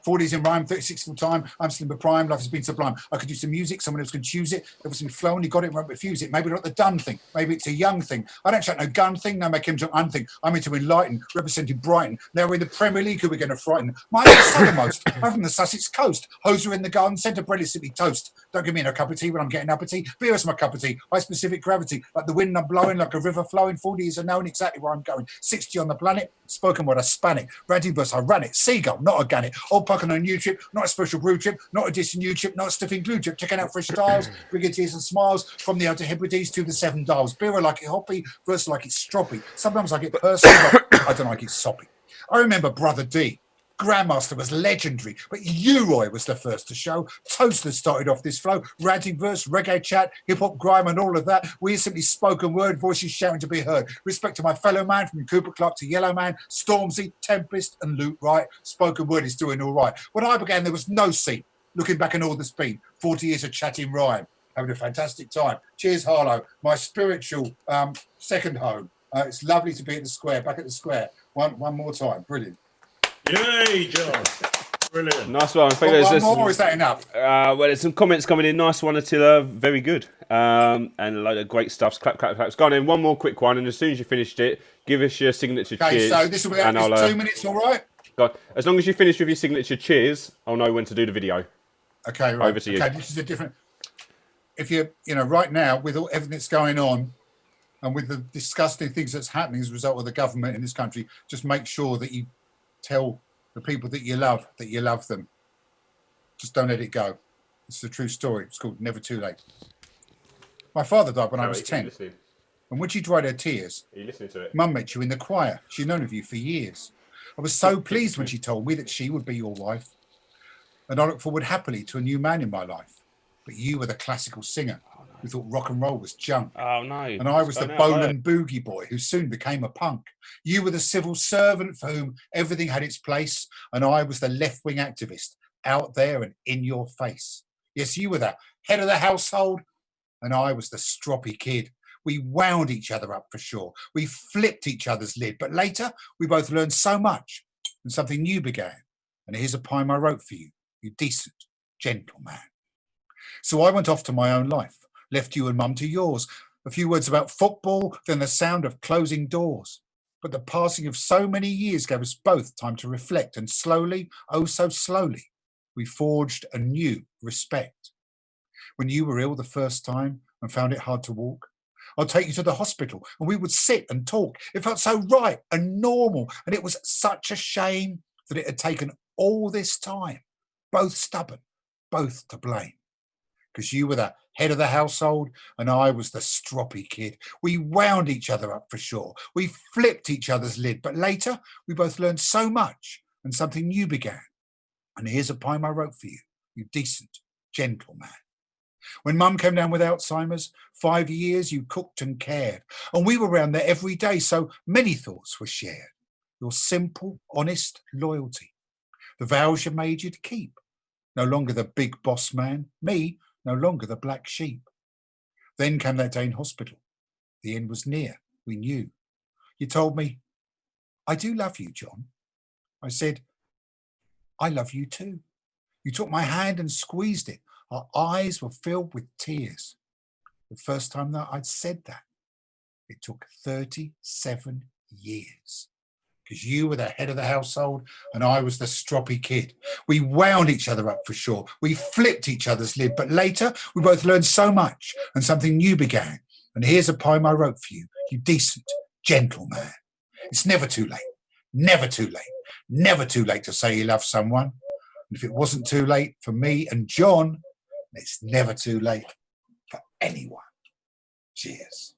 40s in rhyme, 36 full time. I'm still in the prime. Life has been sublime. I could do some music. Someone else can choose it. There was some flow, and he got it, won't refuse it. Maybe not the done thing. Maybe it's a young thing. I don't chat no gun thing. No make him to un thing. I'm into enlighten, representing Brighton. Now we're in the Premier League. Who we're going to frighten? Mine is the southernmost. I'm from the Sussex coast. Hoser in the garden centre. Bread is simply toast. Don't give me no cup of tea when I'm getting uppity. Beer is my cup of tea. High specific gravity, like the wind I'm blowing, like a river flowing. 40 years of knowing exactly where I'm going. 60 on the planet. Spoken word, I span it. Randy verse, I ran it. Seagull, not organic. Old puck on a new trip. Not a special brew trip, not a distant new chip, not a stiffing glue chip. Checking out fresh styles, brigadiers and smiles from the Outer Hebrides to the Seven Dials. Beer like it hoppy, verse like it's stroppy. Sometimes I get personal, but I don't like it soppy. I remember Brother D. Grandmaster was legendary, but U-Roy was the first to show. Toaster started off this flow. Ranting verse, reggae chat, hip-hop, grime and all of that. We simply spoken word, voices shouting to be heard. Respect to my fellow man from Cooper Clark to Yellow Man, Stormzy, Tempest and Luke Wright. Spoken word is doing all right. When I began, there was no seat. Looking back on all the speed, 40 years of chatting rhyme. Having a fantastic time. Cheers, Harlow. My spiritual second home. It's lovely to be at the square, back at the square. One more time. Brilliant. Yay, John. Brilliant. Nice one. I think one more, or is that enough? Well, there's some comments coming in. Nice one, Attila. Very good. And a load of great stuff. Clap, clap, claps. Go on then. One more quick one. And as soon as you finished it, give us your signature cheers. So this will be 2 minutes, all right? Go on. As long as you finish with your signature cheers, I'll know when to do the video. Okay, right. Over to you. Okay, this is a different... If you're, right now, with everything that's going on, and with the disgusting things that's happening as a result of the government in this country, just make sure that you tell the people that you love them. Just don't let it go. It's a true story. It's called Never Too Late. My father died when I was 10. And when she dried her tears, are you listening to it? Mum met you in the choir. She'd known of you for years. I was so pleased when she told me that she would be your wife. And I look forward happily to a new man in my life. But you were the classical singer who thought rock and roll was junk. Oh, no. And I was the Bolan boogie boy who soon became a punk. You were the civil servant for whom everything had its place. And I was the left-wing activist out there and in your face. Yes, you were the head of the household. And I was the stroppy kid. We wound each other up for sure. We flipped each other's lid. But later, we both learned so much. And something new began. And here's a poem I wrote for you, you decent gentleman. So I went off to my own life, left you and Mum to yours. A few words about football, then the sound of closing doors. But the passing of so many years gave us both time to reflect, and slowly, oh so slowly, we forged a new respect. When you were ill the first time and found it hard to walk, I'd take you to the hospital and we would sit and talk. It felt so right and normal, and it was such a shame that it had taken all this time, both stubborn, both to blame. Because you were the head of the household and I was the stroppy kid. We wound each other up for sure. We flipped each other's lid, but later we both learned so much and something new began. And here's a poem I wrote for you, you decent, gentle man. When Mum came down with Alzheimer's, 5 years you cooked and cared, and we were round there every day, so many thoughts were shared. Your simple, honest loyalty, the vows you made you'd keep. No longer the big boss man, me, no longer the black sheep. Then came that day in hospital. The end was near, we knew. You told me, I do love you, John. I said, I love you too. You took my hand and squeezed it. Our eyes were filled with tears. The first time that I'd said that, it took 37 years. Because you were the head of the household and I was the stroppy kid. We wound each other up for sure. We flipped each other's lid, but later we both learned so much and something new began. And here's a poem I wrote for you, you decent, gentle man. It's never too late, never too late, never too late to say you love someone. And if it wasn't too late for me and John, it's never too late for anyone. Cheers.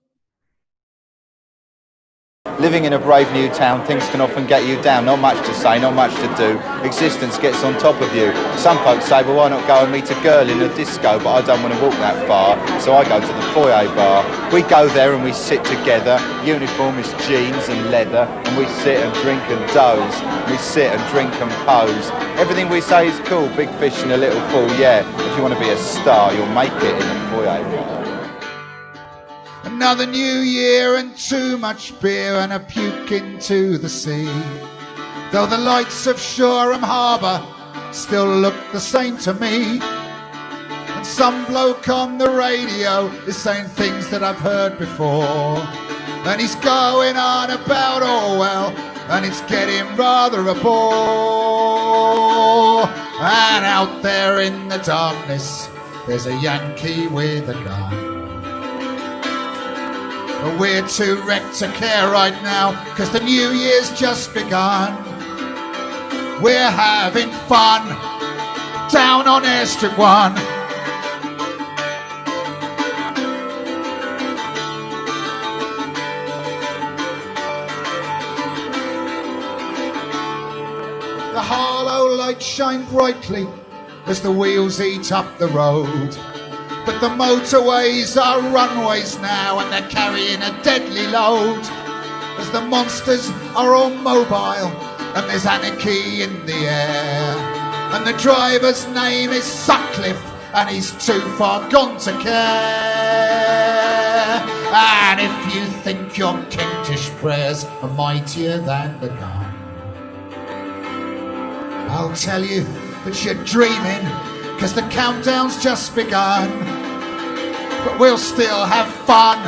Living in a brave new town, things can often get you down. Not much to say, not much to do. Existence gets on top of you. Some folks say, well, why not go and meet a girl in a disco? But I don't want to walk that far, so I go to the foyer bar. We go there and we sit together. Uniform is jeans and leather, and we sit and drink and doze. We sit and drink and pose. Everything we say is cool. Big fish in a little pool, yeah. If you want to be a star, you'll make it in the foyer bar. Another new year and too much beer and a puke into the sea. Though the lights of Shoreham Harbour still look the same to me. And some bloke on the radio is saying things that I've heard before. And he's going on about Orwell and it's getting rather a bore. And out there in the darkness there's a Yankee with a gun. But we're too wrecked to care right now, 'cause the new year's just begun. We're having fun down on Airstrip 1. The Harlow lights shine brightly as the wheels eat up the road. But the motorways are runways now and they're carrying a deadly load. As the monsters are all mobile and there's anarchy in the air. And the driver's name is Sutcliffe and he's too far gone to care. And if you think your Kentish prayers are mightier than the gun, I'll tell you that you're dreaming, 'cause the countdown's just begun. But we'll still have fun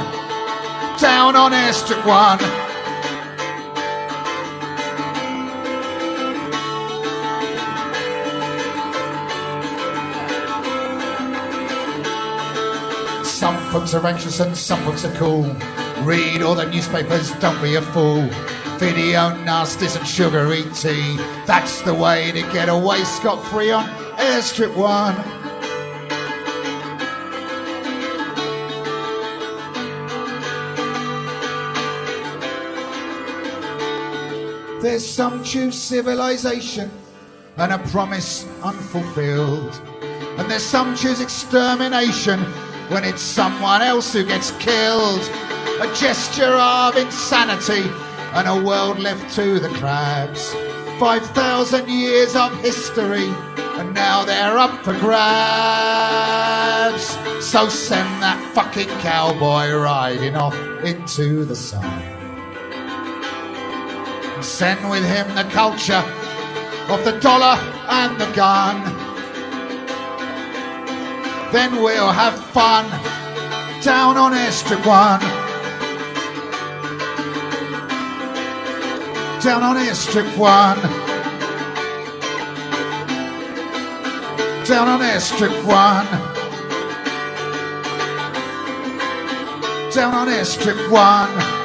down on Airstrip 1. Some folks are anxious and some folks are cool. Read all the newspapers, don't be a fool. Video nasties and sugary tea, that's the way to get away scot-free on Airstrip 1. There's some true civilization and a promise unfulfilled. And there's some choose extermination when it's someone else who gets killed. A gesture of insanity and a world left to the crabs. 5,000 years of history and now they're up for grabs. So send that fucking cowboy riding off into the sun. And send with him the culture of the dollar and the gun. then we'll have fun down on District 1. Down on District 1. Down on District 1. Down on District 1.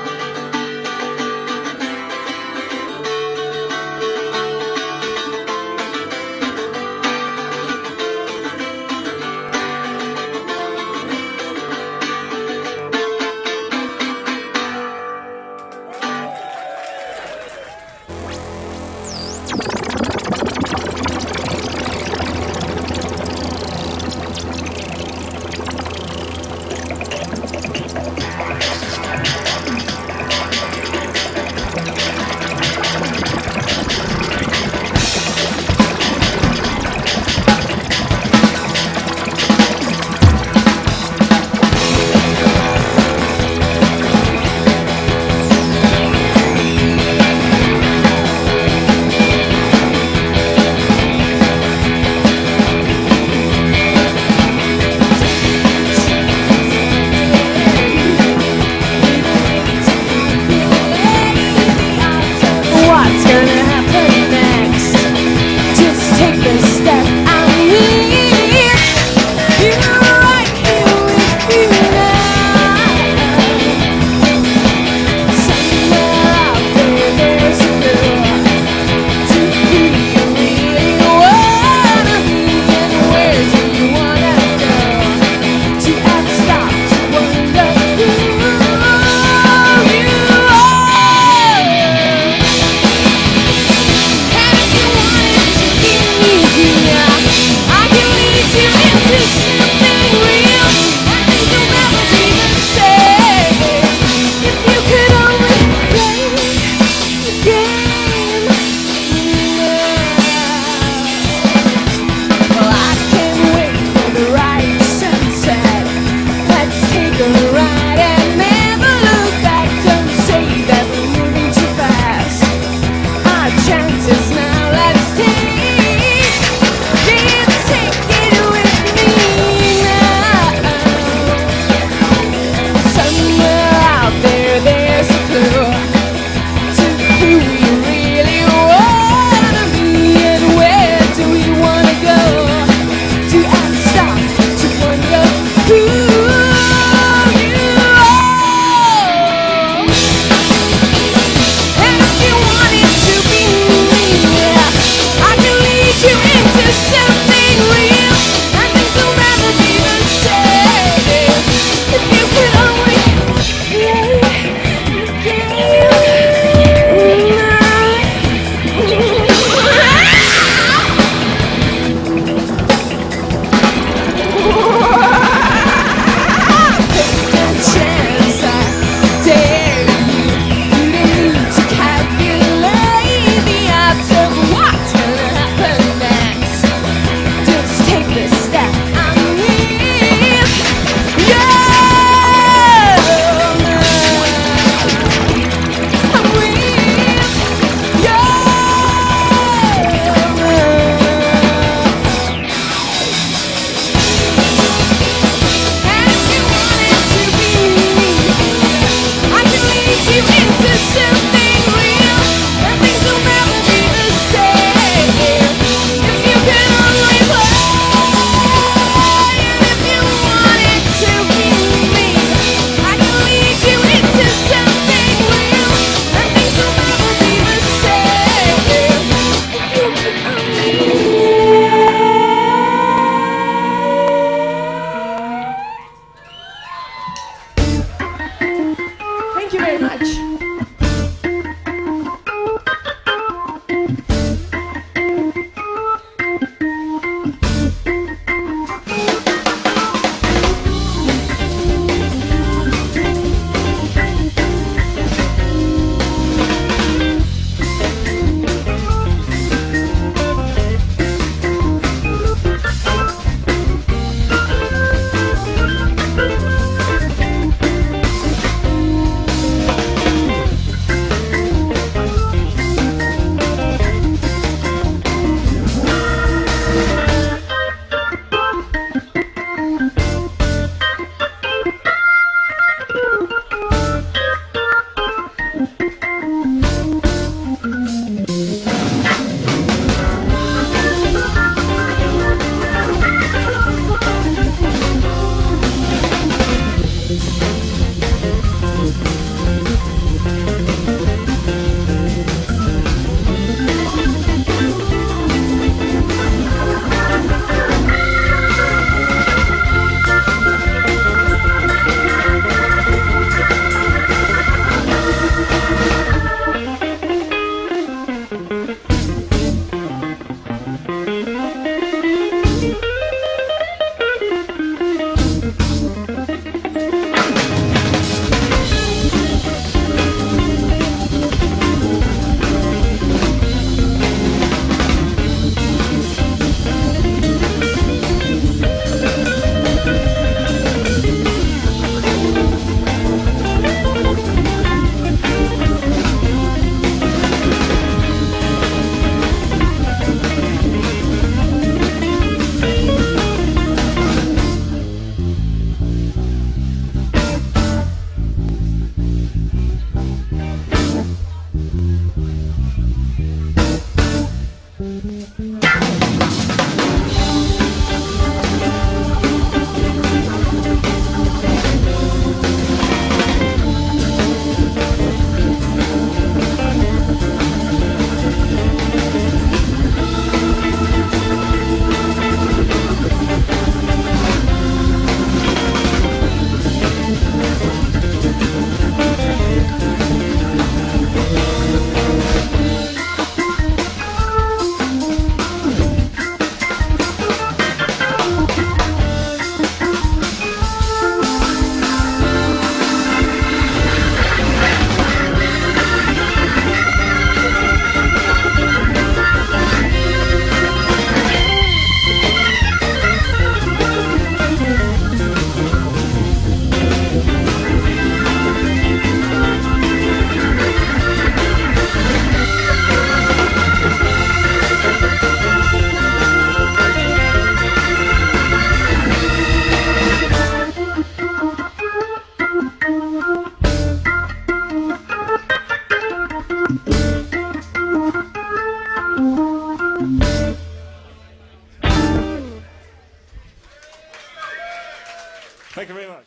Thank you very much.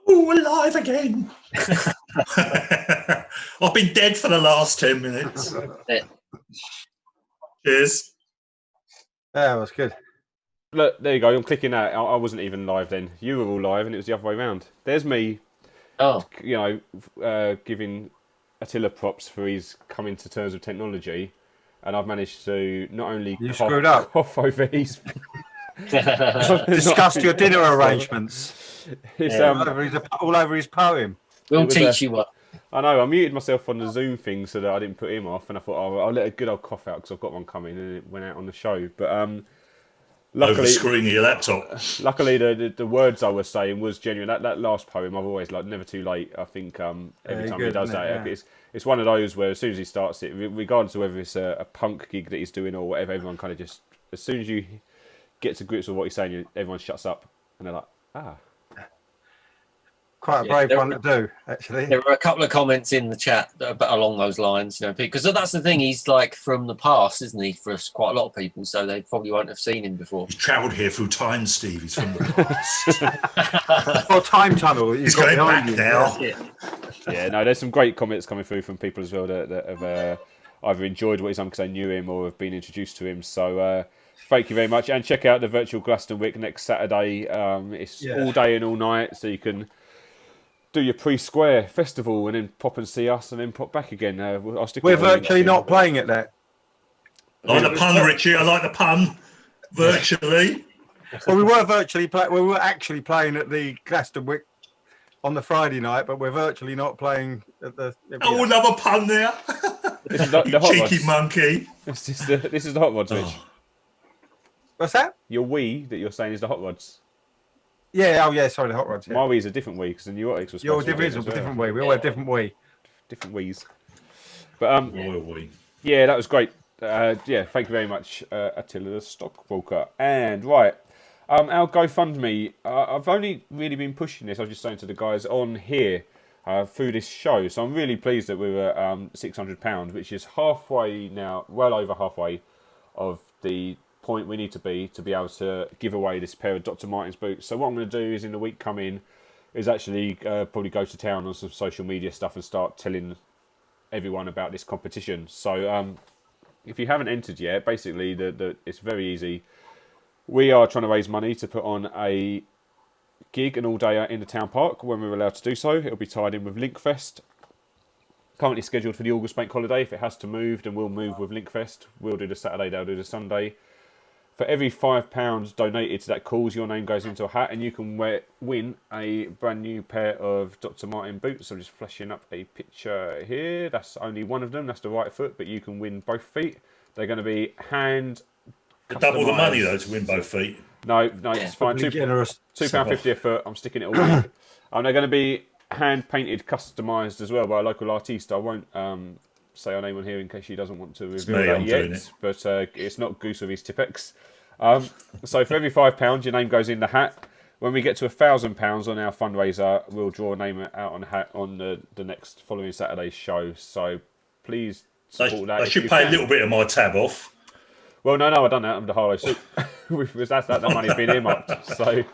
Oh, alive again. I've been dead for the last 10 minutes. Cheers. That was good. Look, there you go. I'm clicking that. I wasn't even live then. You were all live, and it was the other way around. There's me. Oh, giving Attila props for his coming to terms with technology, and I've managed to not only screwed up. cough over his. Discussed your dinner arrangements. It's, all over his poem. We'll teach you what. I know. I muted myself on the Zoom thing so that I didn't put him off, and I thought, I'll let a good old cough out because I've got one coming, and it went out on the show. But luckily, over the screen of your laptop. Luckily, the words I was saying was genuine. That last poem, I've always like never too late. I think every time he does that, it's one of those where as soon as he starts it, regardless of whether it's a punk gig that he's doing or whatever, everyone kind of just as soon as you get to grips with what he's saying, everyone shuts up and they're like, ah. Quite a brave one to do, actually. There were a couple of comments in the chat along those lines, because that's the thing. He's like from the past, isn't he? For quite a lot of people, so they probably won't have seen him before. He's travelled here through time, Steve. He's from the past. Or time tunnel. He's going back now. Yeah, no, there's some great comments coming through from people as well that have either enjoyed what he's done because they knew him or have been introduced to him. So thank you very much, and check out the virtual Glastonbury next Saturday. It's all day and all night, so you can do your pre-square festival and then pop and see us and then pop back again. We're virtually not playing it there. I like the pun, Richie. I like the pun. Virtually. Well, we were actually playing at the Glastonbury on the Friday night, but we're virtually not playing at the. Oh, another pun there. This is the hot cheeky rods. monkey. This is the hot rods, Rich. What's that? Your Wii that you're saying is the hot rods. Yeah, sorry, the hot rods. Yeah. My Wii's a different Wii because the Neurotics was Yours is a different Wii. We all have different Wii. Different Wii's. But Royal Wii. Yeah, that was great. Thank you very much, Attila the Stockbroker. And right, our GoFundMe. I've only really been pushing this. I was just saying to the guys on here through this show. So I'm really pleased that we were £600, which is halfway now, well over halfway of the point we need to be able to give away this pair of Dr. Martens boots. So what I'm going to do is in the week coming is actually probably go to town on some social media stuff and start telling everyone about this competition. So if you haven't entered yet, basically it's very easy. We are trying to raise money to put on a gig, an all-dayer in the town park when we're allowed to do so. It'll be tied in with Linkfest. currently scheduled for the August bank holiday. If it has to move, then we'll move with Linkfest. We'll do the Saturday, they'll do the Sunday. For every £5 donated to that cause, your name goes into a hat, and you can win a brand new pair of Dr. Martin boots. I'm just flashing up a picture here. That's only one of them. That's the right foot, but you can win both feet. They're going to be hand double the money though to win both feet. No, it's fine. £2.50 a foot. I'm sticking it all in. They're going to be hand painted, customised as well by a local artiste. I won't say her name on here in case she doesn't want to reveal that yet. But it's not Goose with his Tipex. So for every £5, your name goes in the hat. When we get to £1,000 on our fundraiser, we'll draw a name out on the hat on the next following Saturday's show. So please support that. I should pay a little bit of my tab off. Well, no, I've done that under Harlow suit. that money's been earmarked. So,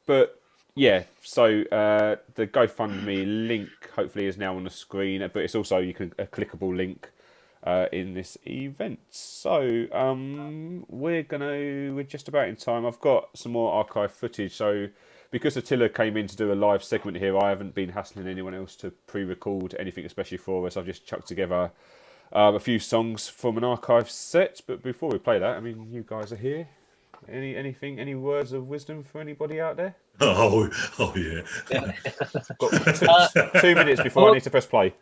but yeah. So the GoFundMe link hopefully is now on the screen, but it's also a clickable link in this event. So we're just about in time. I've got some more archive footage. So because Attila came in to do a live segment here, I haven't been hassling anyone else to pre-record anything especially for us. I've just chucked together a few songs from an archive set. But before we play that, I mean, you guys are here. Any words of wisdom for anybody out there? Oh yeah. Got 2 minutes before I need to press play.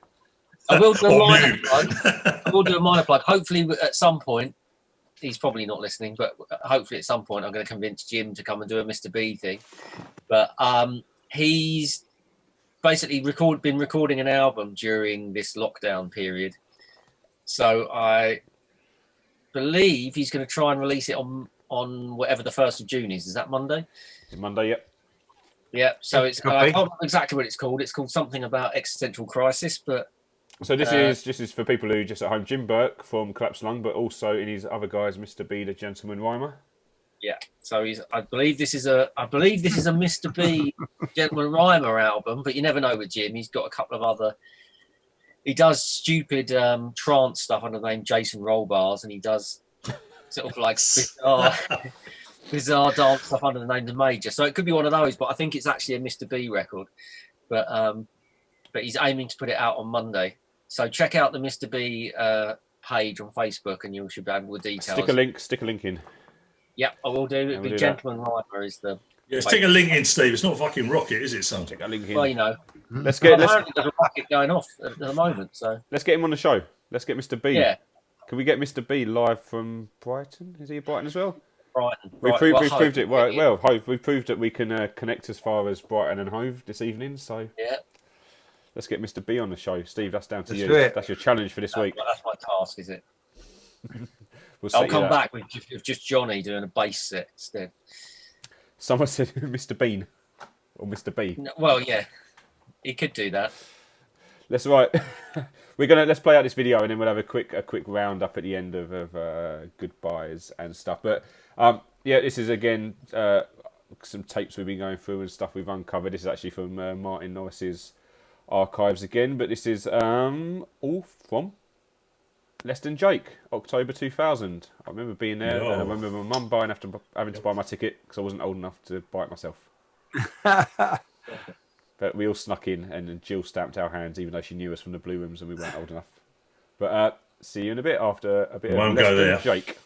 I will do a minor plug. Hopefully, at some point, he's probably not listening, but hopefully at some point, I'm going to convince Jim to come and do a Mr. B thing. But he's basically been recording an album during this lockdown period. So I believe he's going to try and release it on whatever the 1st of June is. Is that Monday? Monday, yep. Yeah, so I can't remember exactly what it's called. It's called something about existential crisis, but... So this is for people who are just at home. Jim Burke from Collapsed Lung, but also in his other guys, Mr. B, the Gentleman Rhymer. Yeah, so I believe this is a Mr. B Gentleman Rhymer album, but you never know with Jim. He's got a couple of other... He does stupid trance stuff under the name Jason Rollbars, and he does sort of like bizarre dance stuff under the name The Major. So it could be one of those, but I think it's actually a Mr. B record. But he's aiming to put it out on Monday. So check out the Mr. B page on Facebook, and you should be able to details. Stick a link in. Yep, I will do. It'll be Gentleman Rhymer is the... Yeah, stick a link in, Steve. It's not fucking Rocket, is it, son? Stick a link in. Well, you know. Apparently there's a rocket going off at the moment, so... Let's get him on the show. Let's get Mr. B. Yeah. Can we get Mr. B live from Brighton? Is he at Brighton as well? Brighton. We've proved it. Well, Hove. We've proved that we can connect as far as Brighton and Hove this evening, so... Yeah. Let's get Mr. B on the show. Steve, that's down to you. Do it. That's your challenge for this week. That's my task, is it? I'll come back with just Johnny doing a bass set instead. Someone said Mr. Bean or Mr. B. No, well, yeah, he could do that. Let's let's play out this video and then we'll have a quick round up at the end of goodbyes and stuff. But yeah, this is again some tapes we've been going through and stuff we've uncovered. This is actually from Martin Norris's archives again, but this is all from Less Than Jake, October 2000. I remember being there, and I remember my mum having to buy my ticket because I wasn't old enough to buy it myself. But we all snuck in, and Jill stamped our hands, even though she knew us from the Blue Rooms and we weren't old enough. But see you in a bit after a bit of Less Than Jake.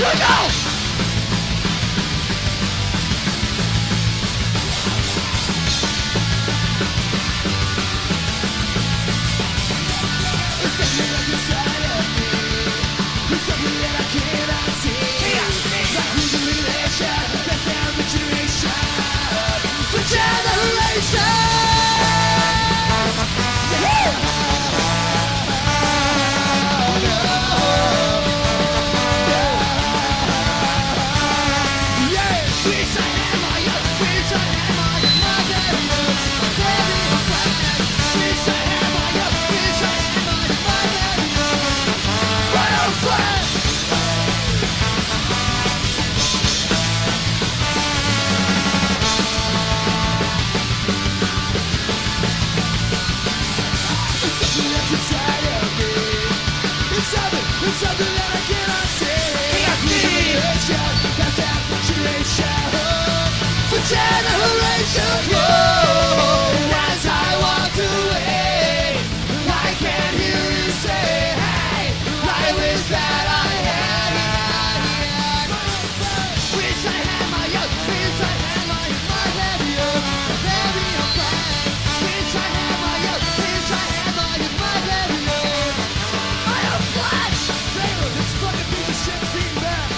Here we go! generations. Whoa, as I walked away, I can't hear you say, hey, I wish that I had. Wish I had my young, wish I had my heavier, heavier plan. Wish I had my young, wish I had my heavier. I am flash. Seymour, this fucking piece of shit being back.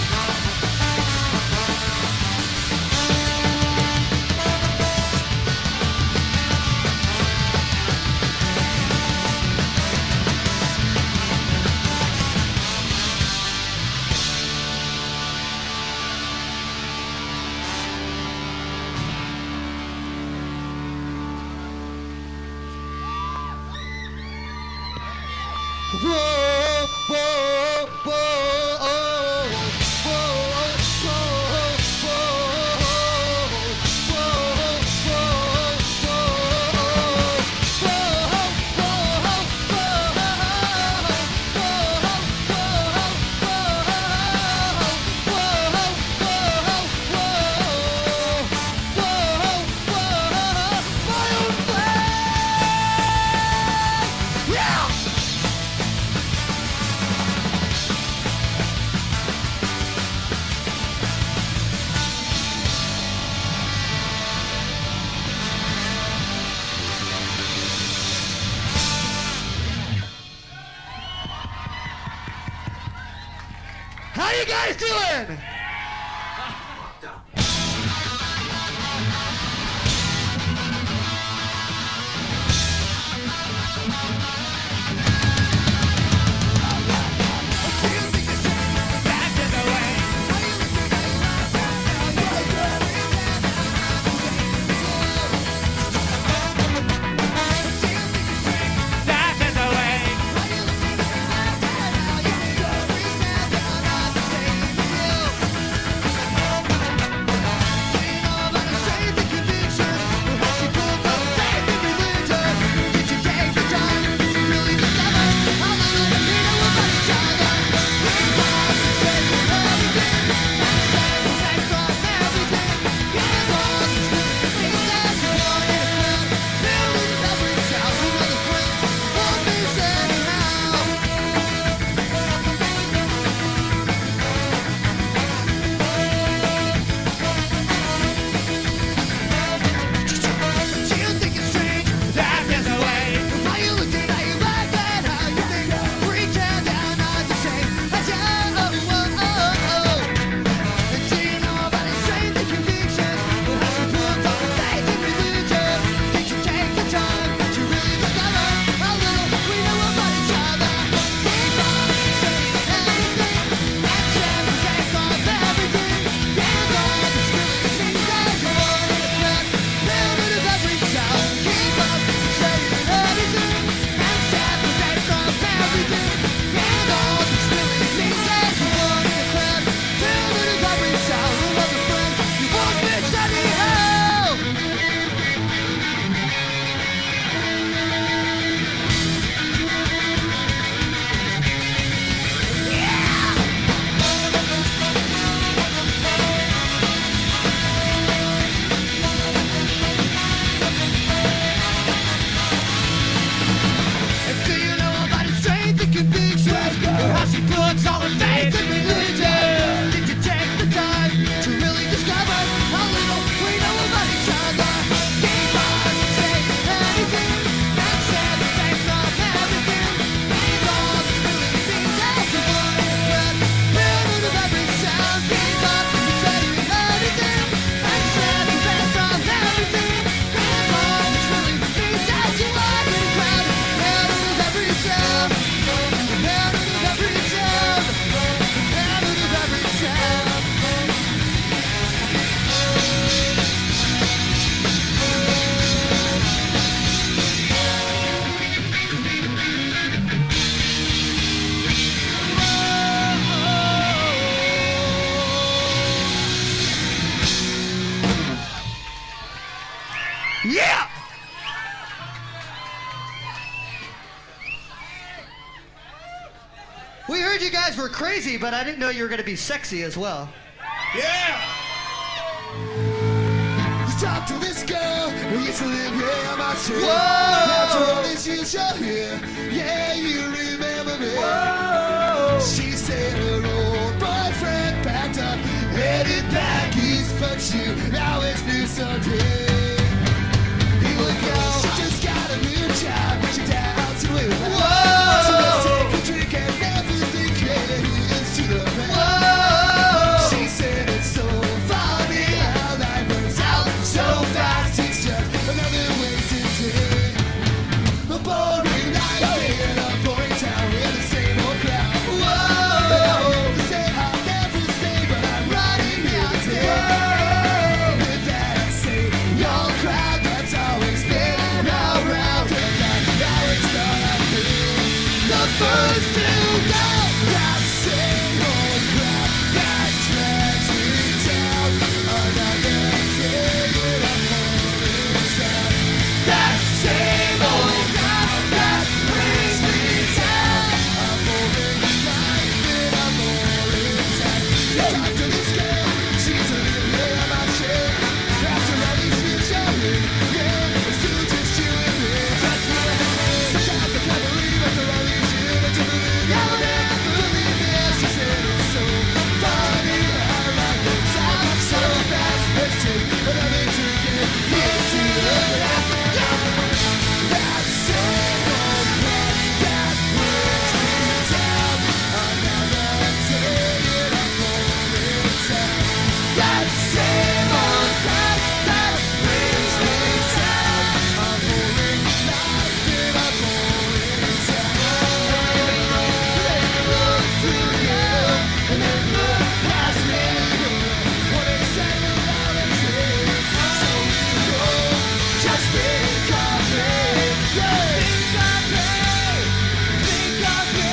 Whoa, whoa, whoa, oh, yeah! How you guys doing? Yeah! We heard you guys were crazy, but I didn't know you were going to be sexy as well. Yeah! We used to live here on my street. After all these years you're here, yeah, you remember me. Whoa. She said her old boyfriend packed up, headed back east, but you now it's new Sunday. He would go, she just got a new job, she dancing with her. Whoa. So let's take a drink and never think here's to the band. Whoa. She said it's so funny how life runs out so fast. It's just another wasted day. A boring night in a boring town with the same old crowd. Whoa. And I hope to say I'll never stay, but I'm running out of day. With that same old crowd that's always been around, and now it's not me. The first to go, that same old crowd that drags me down. Another day in a boring town. That same old crowd that brings me down. A boring life in a boring town. Talk to this girl, she's a little bit of my shit. After all these years you're here, yeah, it's still just you and me. Sometimes I can't believe after all these years that you believe. I'll never believe this. She said it's so funny how life goes out so fast. Let's take another drink and here's to the last. That same old crowd that brings me down. Another day in a boring town. That same old crowd that brings me down. A boring life in a boring town. They look through you and they look past me. What they say about a tree. So you go, just think of me. Yeah, think of me. Think of me.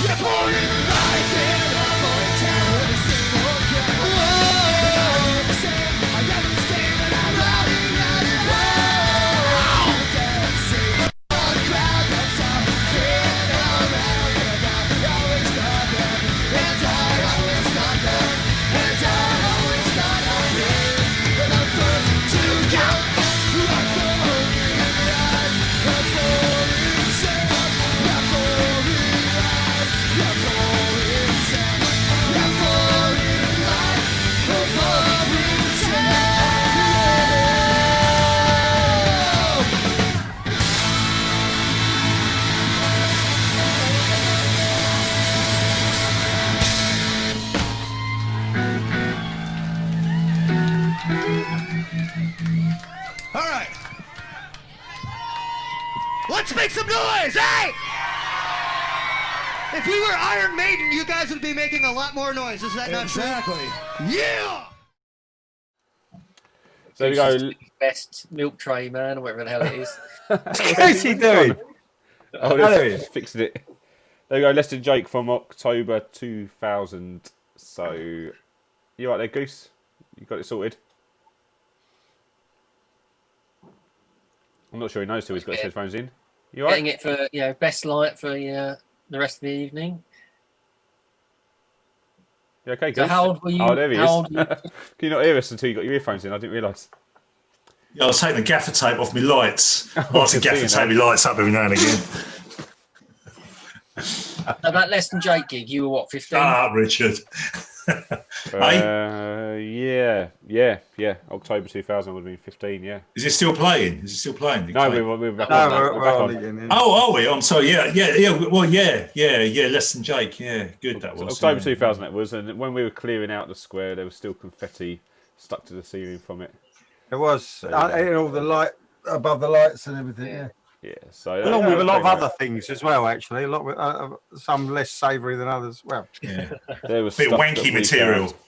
You're born in life in a boring town with the same old crowd. Whoa, the same, I never stay, but I'm running out of time. That same old crowd that's all been around, and I always got them, and I always got them, and I always got them here. And the first to go, a boring life, a boring town, a boring life, a boring town, a boring life, a boring town. All right. Let's make some noise, hey! If we were Iron Maiden, you guys would be making a lot more noise. Is that not true? Exactly. Yeah! So we go. Best milk tray man, or whatever the hell it is. What's he doing? Oh, Hello. let's fix it. There we go. Less Than Jake from October 2000. So, you right there, Goose? You got it sorted? I'm not sure he knows till he's got his headphones in. You Getting right? it for best light for the rest of the evening. You okay, Goose? So how old were you? Oh, there he how is. old were Can you not hear us until you got your earphones in? I didn't realise. Yeah, I was taking the gaffer tape off my lights. I I like to can see gaffer you tape now. my lights up every now and again. So that Less Than Jake gig, you were what, 15? Shut up, Richard. Yeah. October 2000 would have been 15, yeah. Is it still playing? Is it still playing? No, we're back No, on. we're We're back on on. again, yeah. Oh, are we? I'm sorry. Yeah. Well, yeah. Less Than Jake. Yeah, good that was. October yeah. 2000 it was, and when we were clearing out the square, there was still confetti stuck to the ceiling from it. It was. And all the light above the lights and everything, yeah. Yeah, so Along with a lot of pretty other things as well, actually. A lot with some less savoury than others. Well, yeah. There was Bit stuff wanky that we material. found.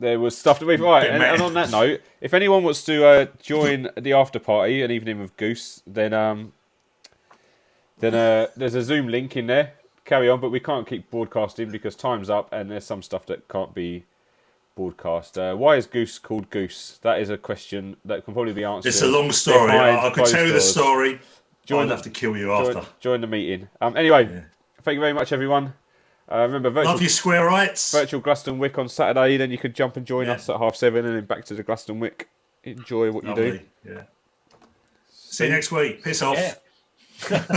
There was stuff that we've right, and on that note, if anyone wants to join the after party, an evening with Goose, then there's a Zoom link in there. Carry on, but we can't keep broadcasting because time's up, and there's some stuff that can't be broadcast. Why is Goose called Goose? That is a question that can probably be answered. It's a long story. I could tell you the story. I'll have to kill you after. Join the meeting. Anyway, thank you very much, everyone. Remember, love you, Squareites. Virtual Glaston Wick on Saturday. Then you could jump and join us at 7:30, and then back to the Glaston Wick. Enjoy what you do. Yeah. See you next week. Piss off. Yeah. I'm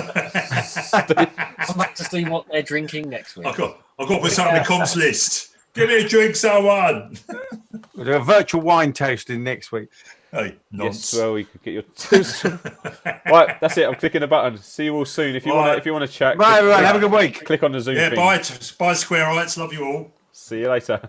back to see what they're drinking next week. I've got to put something on the comms list. Give me a drink, someone. We'll do a virtual wine tasting next week. Hey, nonsense. Yes, well, you could get your right. That's it. I'm clicking the button. See you all soon. If you want to chat. Right, everyone. Have a good week. Click on the Zoom. Yeah. thing. Bye, Squareites. Love you all. See you later.